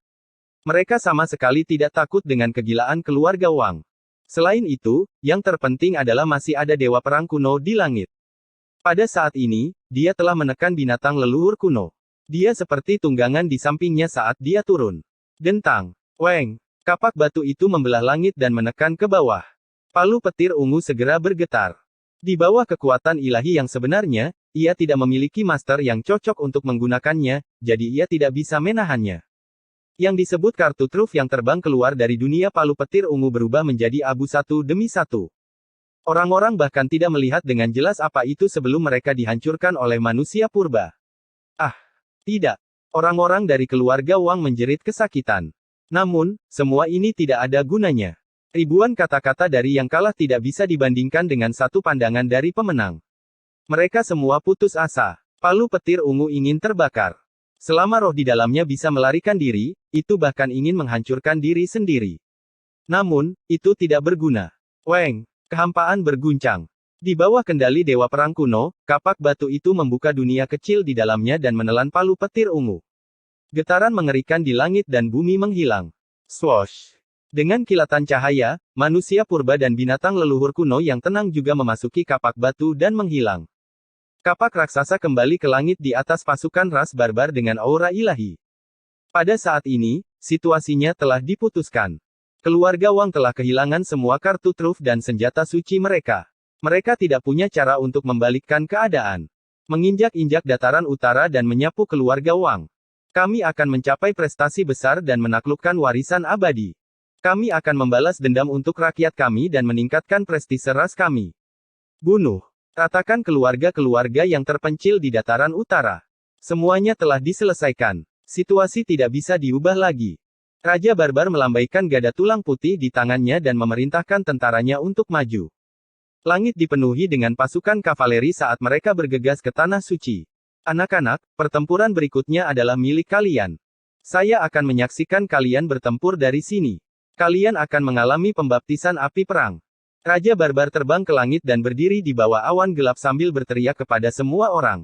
Speaker 1: Mereka sama sekali tidak takut dengan kegilaan keluarga Wang. Selain itu, yang terpenting adalah masih ada Dewa Perang kuno di langit. Pada saat ini, dia telah menekan binatang leluhur kuno. Dia seperti tunggangan di sampingnya saat dia turun. Dentang. Weng. Kapak batu itu membelah langit dan menekan ke bawah. Palu petir ungu segera bergetar. Di bawah kekuatan ilahi yang sebenarnya, ia tidak memiliki master yang cocok untuk menggunakannya, jadi ia tidak bisa menahannya. Yang disebut kartu truf yang terbang keluar dari dunia palu petir ungu berubah menjadi abu satu demi satu. Orang-orang bahkan tidak melihat dengan jelas apa itu sebelum mereka dihancurkan oleh manusia purba. Ah, tidak. Orang-orang dari keluarga Wang menjerit kesakitan. Namun, semua ini tidak ada gunanya. Ribuan kata-kata dari yang kalah tidak bisa dibandingkan dengan satu pandangan dari pemenang. Mereka semua putus asa. Palu petir ungu ingin terbakar. Selama roh di dalamnya bisa melarikan diri, itu bahkan ingin menghancurkan diri sendiri. Namun, itu tidak berguna. Weng, kehampaan berguncang. Di bawah kendali Dewa Perang kuno, kapak batu itu membuka dunia kecil di dalamnya dan menelan palu petir ungu. Getaran mengerikan di langit dan bumi menghilang. Swoosh. Dengan kilatan cahaya, manusia purba dan binatang leluhur kuno yang tenang juga memasuki kapak batu dan menghilang. Kapak raksasa kembali ke langit di atas pasukan ras barbar dengan aura ilahi. Pada saat ini, situasinya telah diputuskan. Keluarga Wang telah kehilangan semua kartu truf dan senjata suci mereka. Mereka tidak punya cara untuk membalikkan keadaan. Menginjak-injak dataran utara dan menyapu keluarga Wang. Kami akan mencapai prestasi besar dan menaklukkan warisan abadi. Kami akan membalas dendam untuk rakyat kami dan meningkatkan prestise ras kami. Bunuh. Ratakan keluarga-keluarga yang terpencil di dataran utara. Semuanya telah diselesaikan. Situasi tidak bisa diubah lagi. Raja barbar melambaikan gada tulang putih di tangannya dan memerintahkan tentaranya untuk maju. Langit dipenuhi dengan pasukan kavaleri saat mereka bergegas ke Tanah Suci. Anak-anak, pertempuran berikutnya adalah milik kalian. Saya akan menyaksikan kalian bertempur dari sini. Kalian akan mengalami pembaptisan api perang. Raja barbar terbang ke langit dan berdiri di bawah awan gelap sambil berteriak kepada semua orang.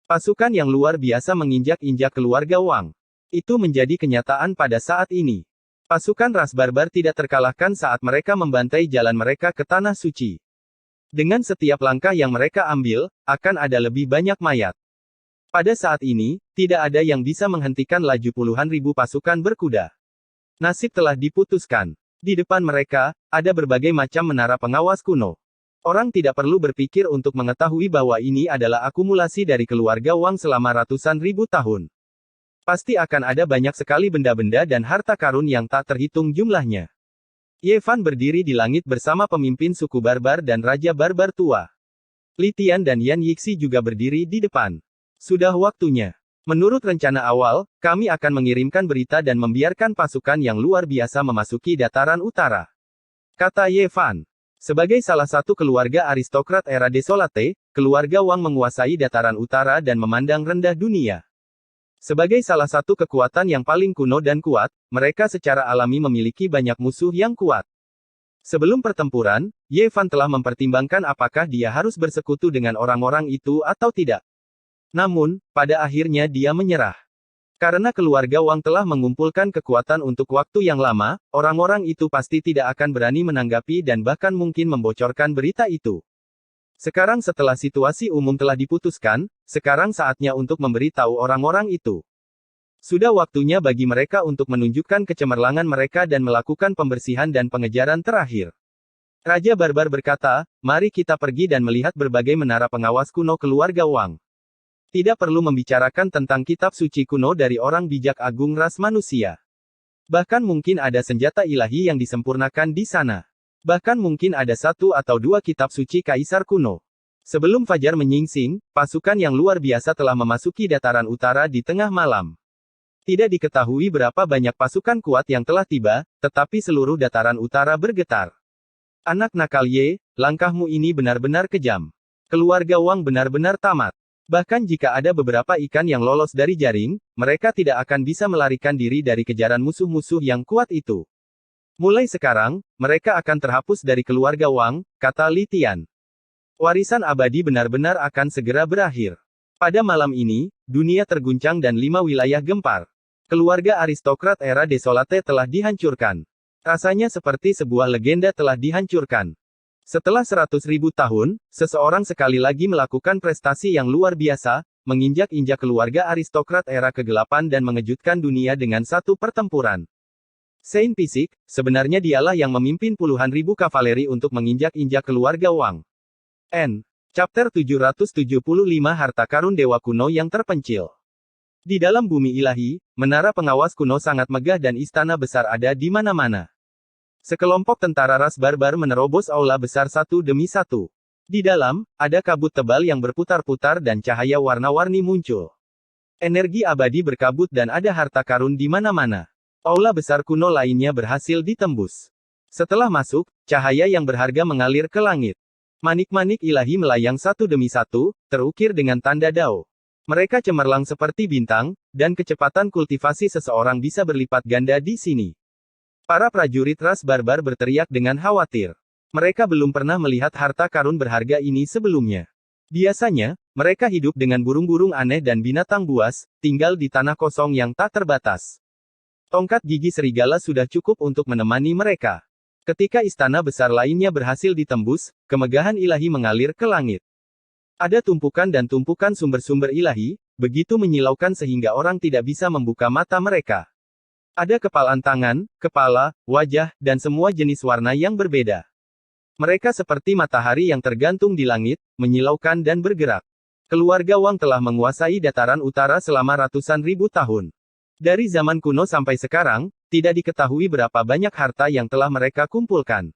Speaker 1: Pasukan yang luar biasa menginjak-injak keluarga Wang. Itu menjadi kenyataan pada saat ini. Pasukan ras barbar tidak terkalahkan saat mereka membantai jalan mereka ke Tanah Suci. Dengan setiap langkah yang mereka ambil, akan ada lebih banyak mayat. Pada saat ini, tidak ada yang bisa menghentikan laju puluhan ribu pasukan berkuda. Nasib telah diputuskan. Di depan mereka, ada berbagai macam menara pengawas kuno. Orang tidak perlu berpikir untuk mengetahui bahwa ini adalah akumulasi dari keluarga Wang selama ratusan ribu tahun. Pasti akan ada banyak sekali benda-benda dan harta karun yang tak terhitung jumlahnya. Ye Fan berdiri di langit bersama pemimpin suku barbar dan raja barbar tua. Li Tian dan Yan Yixi juga berdiri di depan. Sudah waktunya. Menurut rencana awal, kami akan mengirimkan berita dan membiarkan pasukan yang luar biasa memasuki dataran utara. Kata Ye Fan. Sebagai salah satu keluarga aristokrat era Desolate, keluarga Wang menguasai dataran utara dan memandang rendah dunia. Sebagai salah satu kekuatan yang paling kuno dan kuat, mereka secara alami memiliki banyak musuh yang kuat. Sebelum pertempuran, Ye Fan telah mempertimbangkan apakah dia harus bersekutu dengan orang-orang itu atau tidak. Namun, pada akhirnya dia menyerah. Karena keluarga Wang telah mengumpulkan kekuatan untuk waktu yang lama, orang-orang itu pasti tidak akan berani menanggapi dan bahkan mungkin membocorkan berita itu. Sekarang setelah situasi umum telah diputuskan, sekarang saatnya untuk memberitahu orang-orang itu. Sudah waktunya bagi mereka untuk menunjukkan kecemerlangan mereka dan melakukan pembersihan dan pengejaran terakhir. Raja Barbar berkata, mari kita pergi dan melihat berbagai menara pengawas kuno keluarga Wang. Tidak perlu membicarakan tentang kitab suci kuno dari orang bijak agung ras manusia. Bahkan mungkin ada senjata ilahi yang disempurnakan di sana. Bahkan mungkin ada satu atau dua kitab suci kaisar kuno. Sebelum fajar menyingsing, pasukan yang luar biasa telah memasuki dataran utara di tengah malam. Tidak diketahui berapa banyak pasukan kuat yang telah tiba, tetapi seluruh dataran utara bergetar. Anak nakal Ye, langkahmu ini benar-benar kejam. Keluarga Wang benar-benar tamat. Bahkan jika ada beberapa ikan yang lolos dari jaring, mereka tidak akan bisa melarikan diri dari kejaran musuh-musuh yang kuat itu. Mulai sekarang, mereka akan terhapus dari keluarga Wang, kata Li Tian. Warisan abadi benar-benar akan segera berakhir. Pada malam ini, dunia terguncang dan 5 wilayah gempar. Keluarga aristokrat era Desolate telah dihancurkan. Rasanya seperti sebuah legenda telah dihancurkan. Setelah 100.000 tahun, seseorang sekali lagi melakukan prestasi yang luar biasa, menginjak-injak keluarga aristokrat era kegelapan dan mengejutkan dunia dengan satu pertempuran. Saint Pisik, sebenarnya dialah yang memimpin puluhan ribu kavaleri untuk menginjak-injak keluarga Wang. Chapter 775 Harta Karun Dewa Kuno yang Terpencil. Di dalam bumi ilahi, menara pengawas kuno sangat megah dan istana besar ada di mana-mana. Sekelompok tentara ras barbar menerobos aula besar satu demi satu. Di dalam, ada kabut tebal yang berputar-putar dan cahaya warna-warni muncul. Energi abadi berkabut dan ada harta karun di mana-mana. Aula besar kuno lainnya berhasil ditembus. Setelah masuk, cahaya yang berharga mengalir ke langit. Manik-manik ilahi melayang satu demi satu, terukir dengan tanda Dao. Mereka cemerlang seperti bintang, dan kecepatan kultivasi seseorang bisa berlipat ganda di sini. Para prajurit ras barbar berteriak dengan khawatir. Mereka belum pernah melihat harta karun berharga ini sebelumnya. Biasanya, mereka hidup dengan burung-burung aneh dan binatang buas, tinggal di tanah kosong yang tak terbatas. Tongkat gigi serigala sudah cukup untuk menemani mereka. Ketika istana besar lainnya berhasil ditembus, kemegahan ilahi mengalir ke langit. Ada tumpukan dan tumpukan sumber-sumber ilahi, begitu menyilaukan sehingga orang tidak bisa membuka mata mereka. Ada kepalan tangan, kepala, wajah, dan semua jenis warna yang berbeda. Mereka seperti matahari yang tergantung di langit, menyilaukan dan bergerak. Keluarga Wang telah menguasai dataran utara selama ratusan ribu tahun. Dari zaman kuno sampai sekarang, tidak diketahui berapa banyak harta yang telah mereka kumpulkan.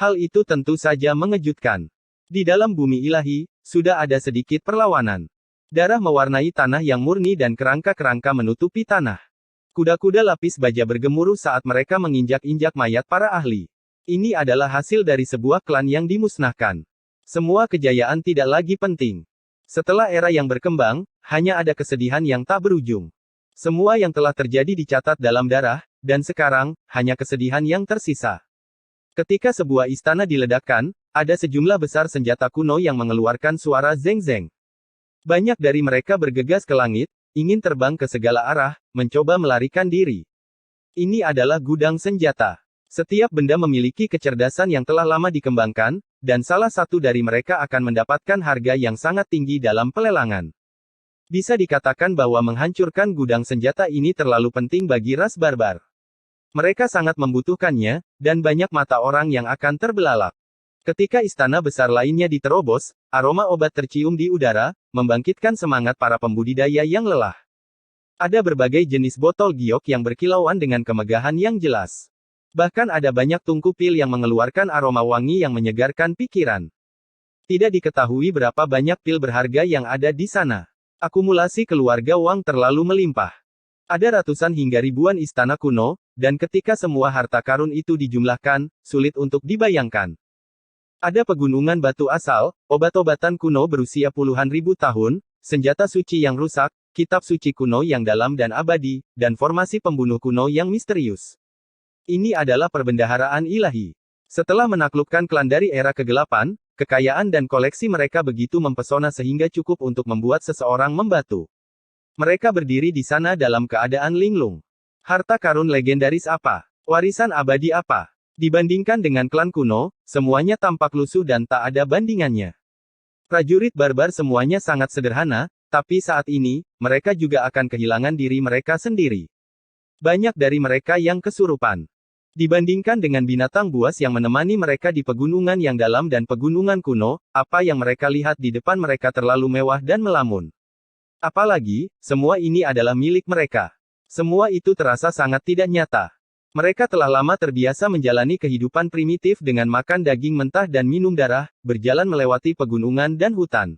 Speaker 1: Hal itu tentu saja mengejutkan. Di dalam bumi ilahi, sudah ada sedikit perlawanan. Darah mewarnai tanah yang murni dan kerangka-kerangka menutupi tanah. Kuda-kuda lapis baja bergemuruh saat mereka menginjak-injak mayat para ahli. Ini adalah hasil dari sebuah klan yang dimusnahkan. Semua kejayaan tidak lagi penting. Setelah era yang berkembang, hanya ada kesedihan yang tak berujung. Semua yang telah terjadi dicatat dalam darah, dan sekarang, hanya kesedihan yang tersisa. Ketika sebuah istana diledakkan, ada sejumlah besar senjata kuno yang mengeluarkan suara zeng-zeng. Banyak dari mereka bergegas ke langit, ingin terbang ke segala arah, mencoba melarikan diri. Ini adalah gudang senjata. Setiap benda memiliki kecerdasan yang telah lama dikembangkan, dan salah satu dari mereka akan mendapatkan harga yang sangat tinggi dalam pelelangan. Bisa dikatakan bahwa menghancurkan gudang senjata ini terlalu penting bagi ras barbar. Mereka sangat membutuhkannya, dan banyak mata orang yang akan terbelalak. Ketika istana besar lainnya diterobos, aroma obat tercium di udara, membangkitkan semangat para pembudidaya yang lelah. Ada berbagai jenis botol giok yang berkilauan dengan kemegahan yang jelas. Bahkan ada banyak tungku pil yang mengeluarkan aroma wangi yang menyegarkan pikiran. Tidak diketahui berapa banyak pil berharga yang ada di sana. Akumulasi keluarga Wang terlalu melimpah. Ada ratusan hingga ribuan istana kuno, dan ketika semua harta karun itu dijumlahkan, sulit untuk dibayangkan. Ada pegunungan batu asal, obat-obatan kuno berusia puluhan ribu tahun, senjata suci yang rusak, kitab suci kuno yang dalam dan abadi, dan formasi pembunuh kuno yang misterius. Ini adalah perbendaharaan ilahi. Setelah menaklukkan klan dari era kegelapan, kekayaan dan koleksi mereka begitu mempesona sehingga cukup untuk membuat seseorang membatu. Mereka berdiri di sana dalam keadaan linglung. Harta karun legendaris apa? Warisan abadi apa? Dibandingkan dengan klan kuno, semuanya tampak lusuh dan tak ada bandingannya. Prajurit barbar semuanya sangat sederhana, tapi saat ini, mereka juga akan kehilangan diri mereka sendiri. Banyak dari mereka yang kesurupan. Dibandingkan dengan binatang buas yang menemani mereka di pegunungan yang dalam dan pegunungan kuno, apa yang mereka lihat di depan mereka terlalu mewah dan melamun. Apalagi, semua ini adalah milik mereka. Semua itu terasa sangat tidak nyata. Mereka telah lama terbiasa menjalani kehidupan primitif dengan makan daging mentah dan minum darah, berjalan melewati pegunungan dan hutan.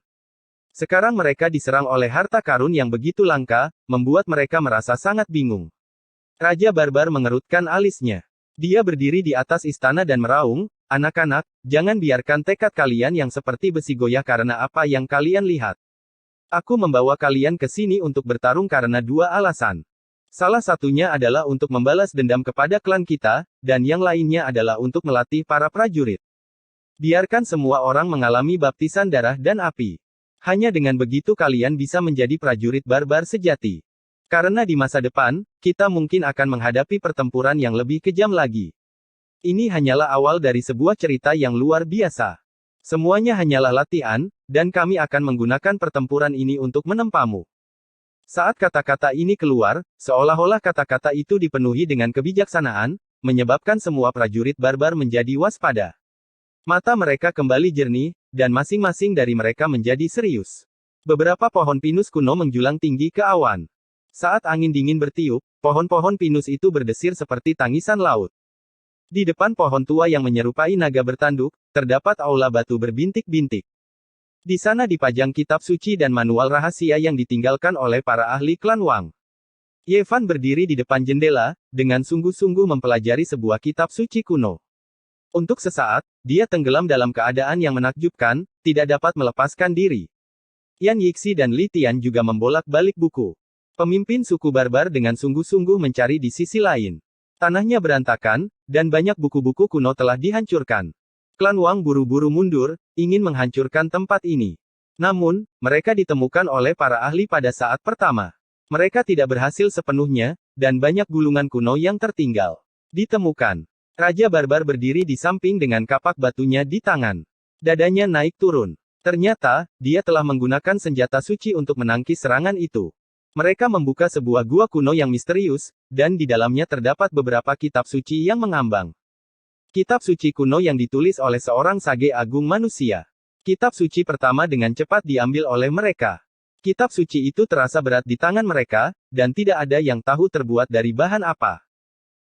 Speaker 1: Sekarang mereka diserang oleh harta karun yang begitu langka, membuat mereka merasa sangat bingung. Raja barbar mengerutkan alisnya. Dia berdiri di atas istana dan meraung, "Anak-anak, jangan biarkan tekad kalian yang seperti besi goyah karena apa yang kalian lihat. Aku membawa kalian ke sini untuk bertarung karena dua alasan. Salah satunya adalah untuk membalas dendam kepada klan kita, dan yang lainnya adalah untuk melatih para prajurit. Biarkan semua orang mengalami baptisan darah dan api. Hanya dengan begitu kalian bisa menjadi prajurit barbar sejati. Karena di masa depan, kita mungkin akan menghadapi pertempuran yang lebih kejam lagi. Ini hanyalah awal dari sebuah cerita yang luar biasa. Semuanya hanyalah latihan, dan kami akan menggunakan pertempuran ini untuk menempamu." Saat kata-kata ini keluar, seolah-olah kata-kata itu dipenuhi dengan kebijaksanaan, menyebabkan semua prajurit barbar menjadi waspada. Mata mereka kembali jernih, dan masing-masing dari mereka menjadi serius. Beberapa pohon pinus kuno menjulang tinggi ke awan. Saat angin dingin bertiup, pohon-pohon pinus itu berdesir seperti tangisan laut. Di depan pohon tua yang menyerupai naga bertanduk, terdapat aula batu berbintik-bintik. Di sana dipajang kitab suci dan manual rahasia yang ditinggalkan oleh para ahli klan Wang. Ye Fan berdiri di depan jendela, dengan sungguh-sungguh mempelajari sebuah kitab suci kuno. Untuk sesaat, dia tenggelam dalam keadaan yang menakjubkan, tidak dapat melepaskan diri. Yan Yixi dan Li Tian juga membolak-balik buku. Pemimpin suku barbar dengan sungguh-sungguh mencari di sisi lain. Tanahnya berantakan, dan banyak buku-buku kuno telah dihancurkan. Klan Wang buru-buru mundur, ingin menghancurkan tempat ini. Namun, mereka ditemukan oleh para ahli pada saat pertama. Mereka tidak berhasil sepenuhnya, dan banyak gulungan kuno yang tertinggal. Ditemukan. Raja barbar berdiri di samping dengan kapak batunya di tangan. Dadanya naik turun. Ternyata, dia telah menggunakan senjata suci untuk menangkis serangan itu. Mereka membuka sebuah gua kuno yang misterius, dan di dalamnya terdapat beberapa kitab suci yang mengambang. Kitab suci kuno yang ditulis oleh seorang sage agung manusia. Kitab suci pertama dengan cepat diambil oleh mereka. Kitab suci itu terasa berat di tangan mereka, dan tidak ada yang tahu terbuat dari bahan apa.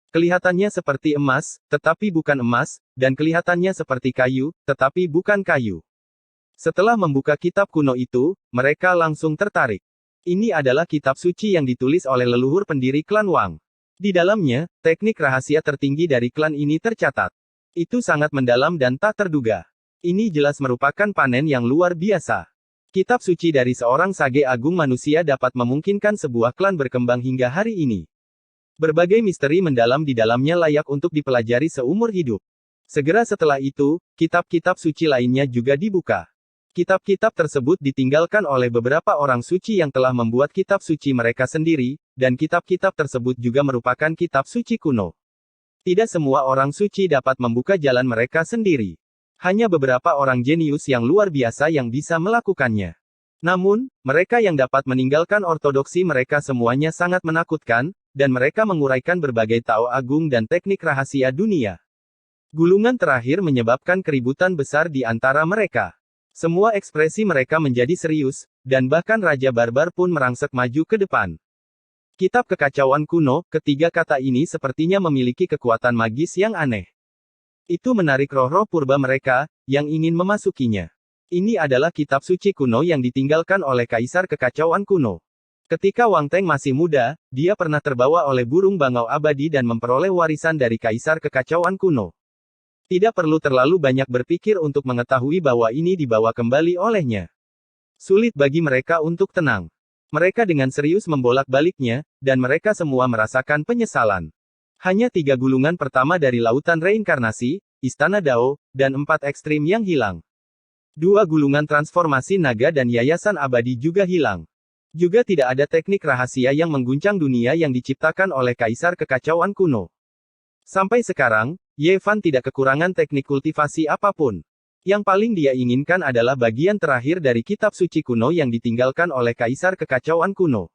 Speaker 1: Kelihatannya seperti emas, tetapi bukan emas, dan kelihatannya seperti kayu, tetapi bukan kayu. Setelah membuka kitab kuno itu, mereka langsung tertarik. Ini adalah kitab suci yang ditulis oleh leluhur pendiri klan Wang. Di dalamnya, teknik rahasia tertinggi dari klan ini tercatat. Itu sangat mendalam dan tak terduga. Ini jelas merupakan panen yang luar biasa. Kitab suci dari seorang sage agung manusia dapat memungkinkan sebuah klan berkembang hingga hari ini. Berbagai misteri mendalam di dalamnya layak untuk dipelajari seumur hidup. Segera setelah itu, kitab-kitab suci lainnya juga dibuka. Kitab-kitab tersebut ditinggalkan oleh beberapa orang suci yang telah membuat kitab suci mereka sendiri, dan kitab-kitab tersebut juga merupakan kitab suci kuno. Tidak semua orang suci dapat membuka jalan mereka sendiri. Hanya beberapa orang jenius yang luar biasa yang bisa melakukannya. Namun, mereka yang dapat meninggalkan ortodoksi mereka semuanya sangat menakutkan, dan mereka menguraikan berbagai Tao Agung dan teknik rahasia dunia. Gulungan terakhir menyebabkan keributan besar di antara mereka. Semua ekspresi mereka menjadi serius, dan bahkan Raja Barbar pun merangsek maju ke depan. Kitab Kekacauan Kuno, ketiga kata ini sepertinya memiliki kekuatan magis yang aneh. Itu menarik roh-roh purba mereka, yang ingin memasukinya. Ini adalah kitab suci kuno yang ditinggalkan oleh Kaisar Kekacauan Kuno. Ketika Wang Teng masih muda, dia pernah terbawa oleh burung bangau abadi dan memperoleh warisan dari Kaisar Kekacauan Kuno. Tidak perlu terlalu banyak berpikir untuk mengetahui bahwa ini dibawa kembali olehnya. Sulit bagi mereka untuk tenang. Mereka dengan serius membolak-baliknya, dan mereka semua merasakan penyesalan. Hanya 3 gulungan pertama dari lautan reinkarnasi, Istana Dao, dan 4 ekstrim yang hilang. 2 gulungan transformasi naga dan yayasan abadi juga hilang. Juga tidak ada teknik rahasia yang mengguncang dunia yang diciptakan oleh Kaisar Kekacauan Kuno. Sampai sekarang, Ye Fan tidak kekurangan teknik kultivasi apapun. Yang paling dia inginkan adalah bagian terakhir dari kitab suci kuno yang ditinggalkan oleh Kaisar Kekacauan Kuno.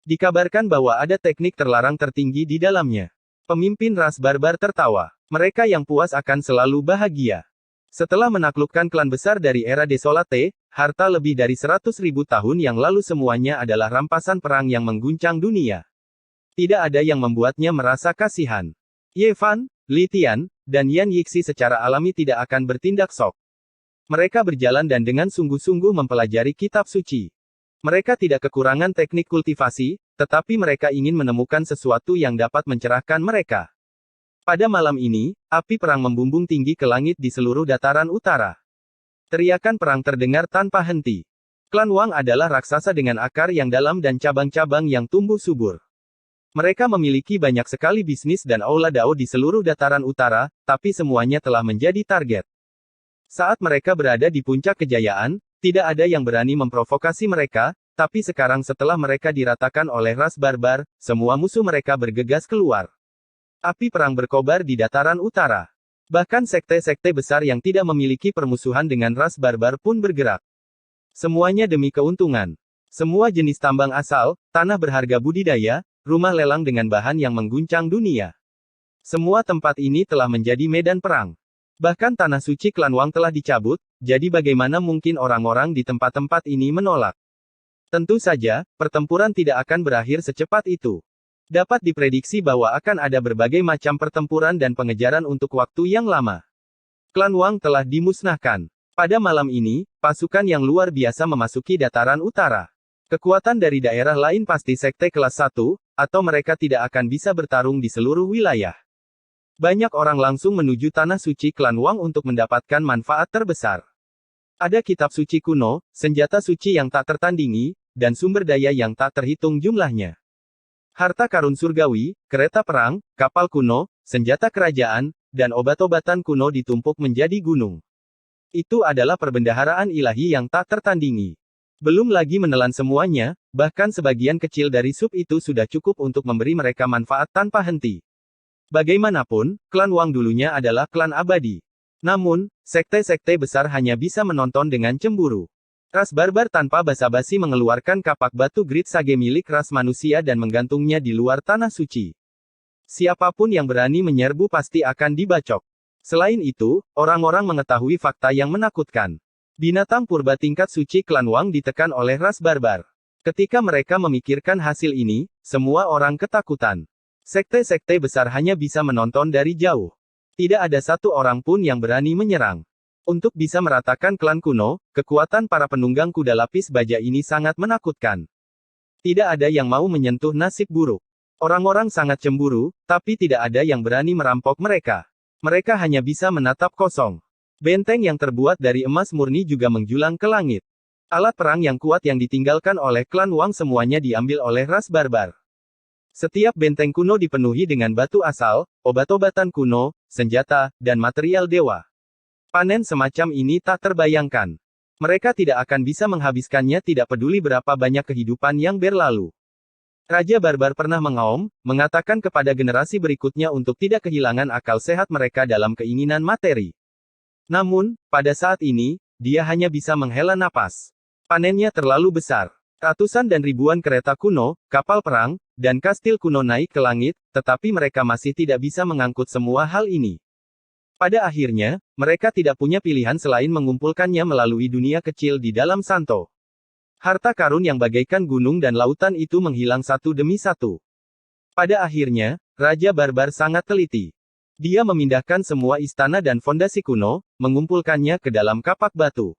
Speaker 1: Dikabarkan bahwa ada teknik terlarang tertinggi di dalamnya. Pemimpin ras barbar tertawa. Mereka yang puas akan selalu bahagia. Setelah menaklukkan klan besar dari era Desolate, harta lebih dari 100.000 tahun yang lalu semuanya adalah rampasan perang yang mengguncang dunia. Tidak ada yang membuatnya merasa kasihan. Ye Fan, Li Tian, dan Yan Yixi secara alami tidak akan bertindak sok. Mereka berjalan dan dengan sungguh-sungguh mempelajari kitab suci. Mereka tidak kekurangan teknik kultivasi, tetapi mereka ingin menemukan sesuatu yang dapat mencerahkan mereka. Pada malam ini, api perang membumbung tinggi ke langit di seluruh dataran utara. Teriakan perang terdengar tanpa henti. Klan Wang adalah raksasa dengan akar yang dalam dan cabang-cabang yang tumbuh subur. Mereka memiliki banyak sekali bisnis dan aula Dao di seluruh dataran utara, tapi semuanya telah menjadi target. Saat mereka berada di puncak kejayaan, tidak ada yang berani memprovokasi mereka, tapi sekarang setelah mereka diratakan oleh ras barbar, semua musuh mereka bergegas keluar. Api perang berkobar di dataran utara. Bahkan sekte-sekte besar yang tidak memiliki permusuhan dengan ras barbar pun bergerak. Semuanya demi keuntungan. Semua jenis tambang asal, tanah berharga budidaya, rumah lelang dengan bahan yang mengguncang dunia. Semua tempat ini telah menjadi medan perang. Bahkan tanah suci klan Wang telah dicabut, jadi bagaimana mungkin orang-orang di tempat-tempat ini menolak? Tentu saja, pertempuran tidak akan berakhir secepat itu. Dapat diprediksi bahwa akan ada berbagai macam pertempuran dan pengejaran untuk waktu yang lama. Klan Wang telah dimusnahkan. Pada malam ini, pasukan yang luar biasa memasuki dataran utara. Kekuatan dari daerah lain pasti sekte kelas 1, atau mereka tidak akan bisa bertarung di seluruh wilayah. Banyak orang langsung menuju tanah suci klan Wang untuk mendapatkan manfaat terbesar. Ada kitab suci kuno, senjata suci yang tak tertandingi, dan sumber daya yang tak terhitung jumlahnya. Harta karun surgawi, kereta perang, kapal kuno, senjata kerajaan, dan obat-obatan kuno ditumpuk menjadi gunung. Itu adalah perbendaharaan ilahi yang tak tertandingi. Belum lagi menelan semuanya, bahkan sebagian kecil dari sup itu sudah cukup untuk memberi mereka manfaat tanpa henti. Bagaimanapun, klan Wang dulunya adalah klan abadi. Namun, sekte-sekte besar hanya bisa menonton dengan cemburu. Ras barbar tanpa basa-basi mengeluarkan kapak batu grid sage milik ras manusia dan menggantungnya di luar tanah suci. Siapapun yang berani menyerbu pasti akan dibacok. Selain itu, orang-orang mengetahui fakta yang menakutkan. Binatang purba tingkat suci klan Wang ditekan oleh ras barbar. Ketika mereka memikirkan hasil ini, semua orang ketakutan. Sekte-sekte besar hanya bisa menonton dari jauh. Tidak ada satu orang pun yang berani menyerang. Untuk bisa meratakan klan kuno, kekuatan para penunggang kuda lapis baja ini sangat menakutkan. Tidak ada yang mau menyentuh nasib buruk. Orang-orang sangat cemburu, tapi tidak ada yang berani merampok mereka. Mereka hanya bisa menatap kosong. Benteng yang terbuat dari emas murni juga menjulang ke langit. Alat perang yang kuat yang ditinggalkan oleh klan Wang semuanya diambil oleh ras barbar. Setiap benteng kuno dipenuhi dengan batu asal, obat-obatan kuno, senjata, dan material dewa. Panen semacam ini tak terbayangkan. Mereka tidak akan bisa menghabiskannya tidak peduli berapa banyak kehidupan yang berlalu. Raja Barbar pernah mengaum, mengatakan kepada generasi berikutnya untuk tidak kehilangan akal sehat mereka dalam keinginan materi. Namun, pada saat ini, dia hanya bisa menghela napas. Panennya terlalu besar. Ratusan dan ribuan kereta kuno, kapal perang, dan kastil kuno naik ke langit, tetapi mereka masih tidak bisa mengangkut semua hal ini. Pada akhirnya, mereka tidak punya pilihan selain mengumpulkannya melalui dunia kecil di dalam Santo. Harta karun yang bagaikan gunung dan lautan itu menghilang satu demi satu. Pada akhirnya, Raja Barbar sangat teliti. Dia memindahkan semua istana dan fondasi kuno, mengumpulkannya ke dalam kapak batu.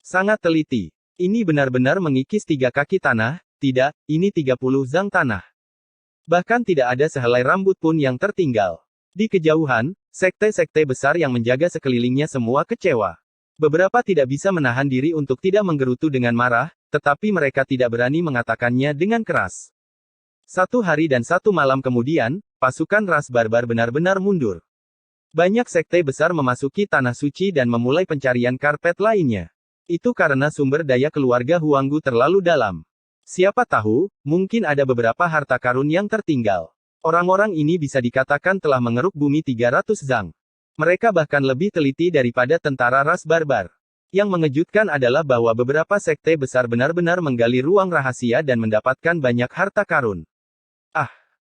Speaker 1: Sangat teliti. Ini benar-benar mengikis 3 kaki tanah, tidak, ini 30 zang tanah. Bahkan tidak ada sehelai rambut pun yang tertinggal. Di kejauhan, sekte-sekte besar yang menjaga sekelilingnya semua kecewa. Beberapa tidak bisa menahan diri untuk tidak menggerutu dengan marah, tetapi mereka tidak berani mengatakannya dengan keras. 1 hari dan 1 malam kemudian, pasukan ras barbar benar-benar mundur. Banyak sekte besar memasuki tanah suci dan memulai pencarian karpet lainnya. Itu karena sumber daya keluarga Huanggu terlalu dalam. Siapa tahu, mungkin ada beberapa harta karun yang tertinggal. Orang-orang ini bisa dikatakan telah mengeruk bumi 300 zang. Mereka bahkan lebih teliti daripada tentara ras barbar. Yang mengejutkan adalah bahwa beberapa sekte besar benar-benar menggali ruang rahasia dan mendapatkan banyak harta karun.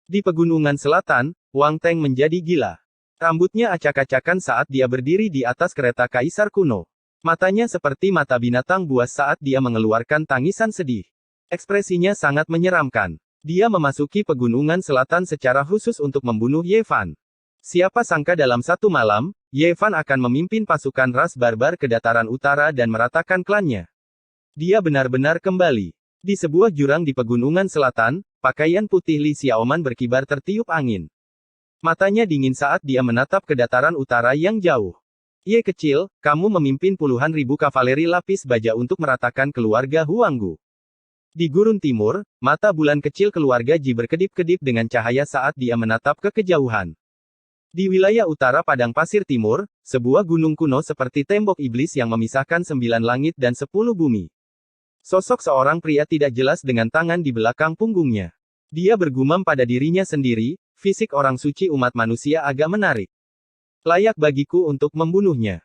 Speaker 1: Di pegunungan selatan, Wang Teng menjadi gila. Rambutnya acak-acakan saat dia berdiri di atas kereta kaisar kuno. Matanya seperti mata binatang buas saat dia mengeluarkan tangisan sedih. Ekspresinya sangat menyeramkan. Dia memasuki pegunungan selatan secara khusus untuk membunuh Ye Fan. Siapa sangka dalam 1 malam, Ye Fan akan memimpin pasukan ras barbar ke dataran utara dan meratakan klannya. Dia benar-benar kembali. Di sebuah jurang di pegunungan selatan, pakaian putih Li Xiaoman berkibar tertiup angin. Matanya dingin saat dia menatap ke dataran utara yang jauh. Ye kecil, kamu memimpin puluhan ribu kavaleri lapis baja untuk meratakan keluarga Huanggu. Di gurun timur, mata bulan kecil keluarga Ji berkedip-kedip dengan cahaya saat dia menatap ke kejauhan. Di wilayah utara padang pasir timur, sebuah gunung kuno seperti tembok iblis yang memisahkan 9 langit dan 10 bumi. Sosok seorang pria tidak jelas dengan tangan di belakang punggungnya. Dia bergumam pada dirinya sendiri, fisik orang suci umat manusia agak menarik. Layak bagiku untuk membunuhnya.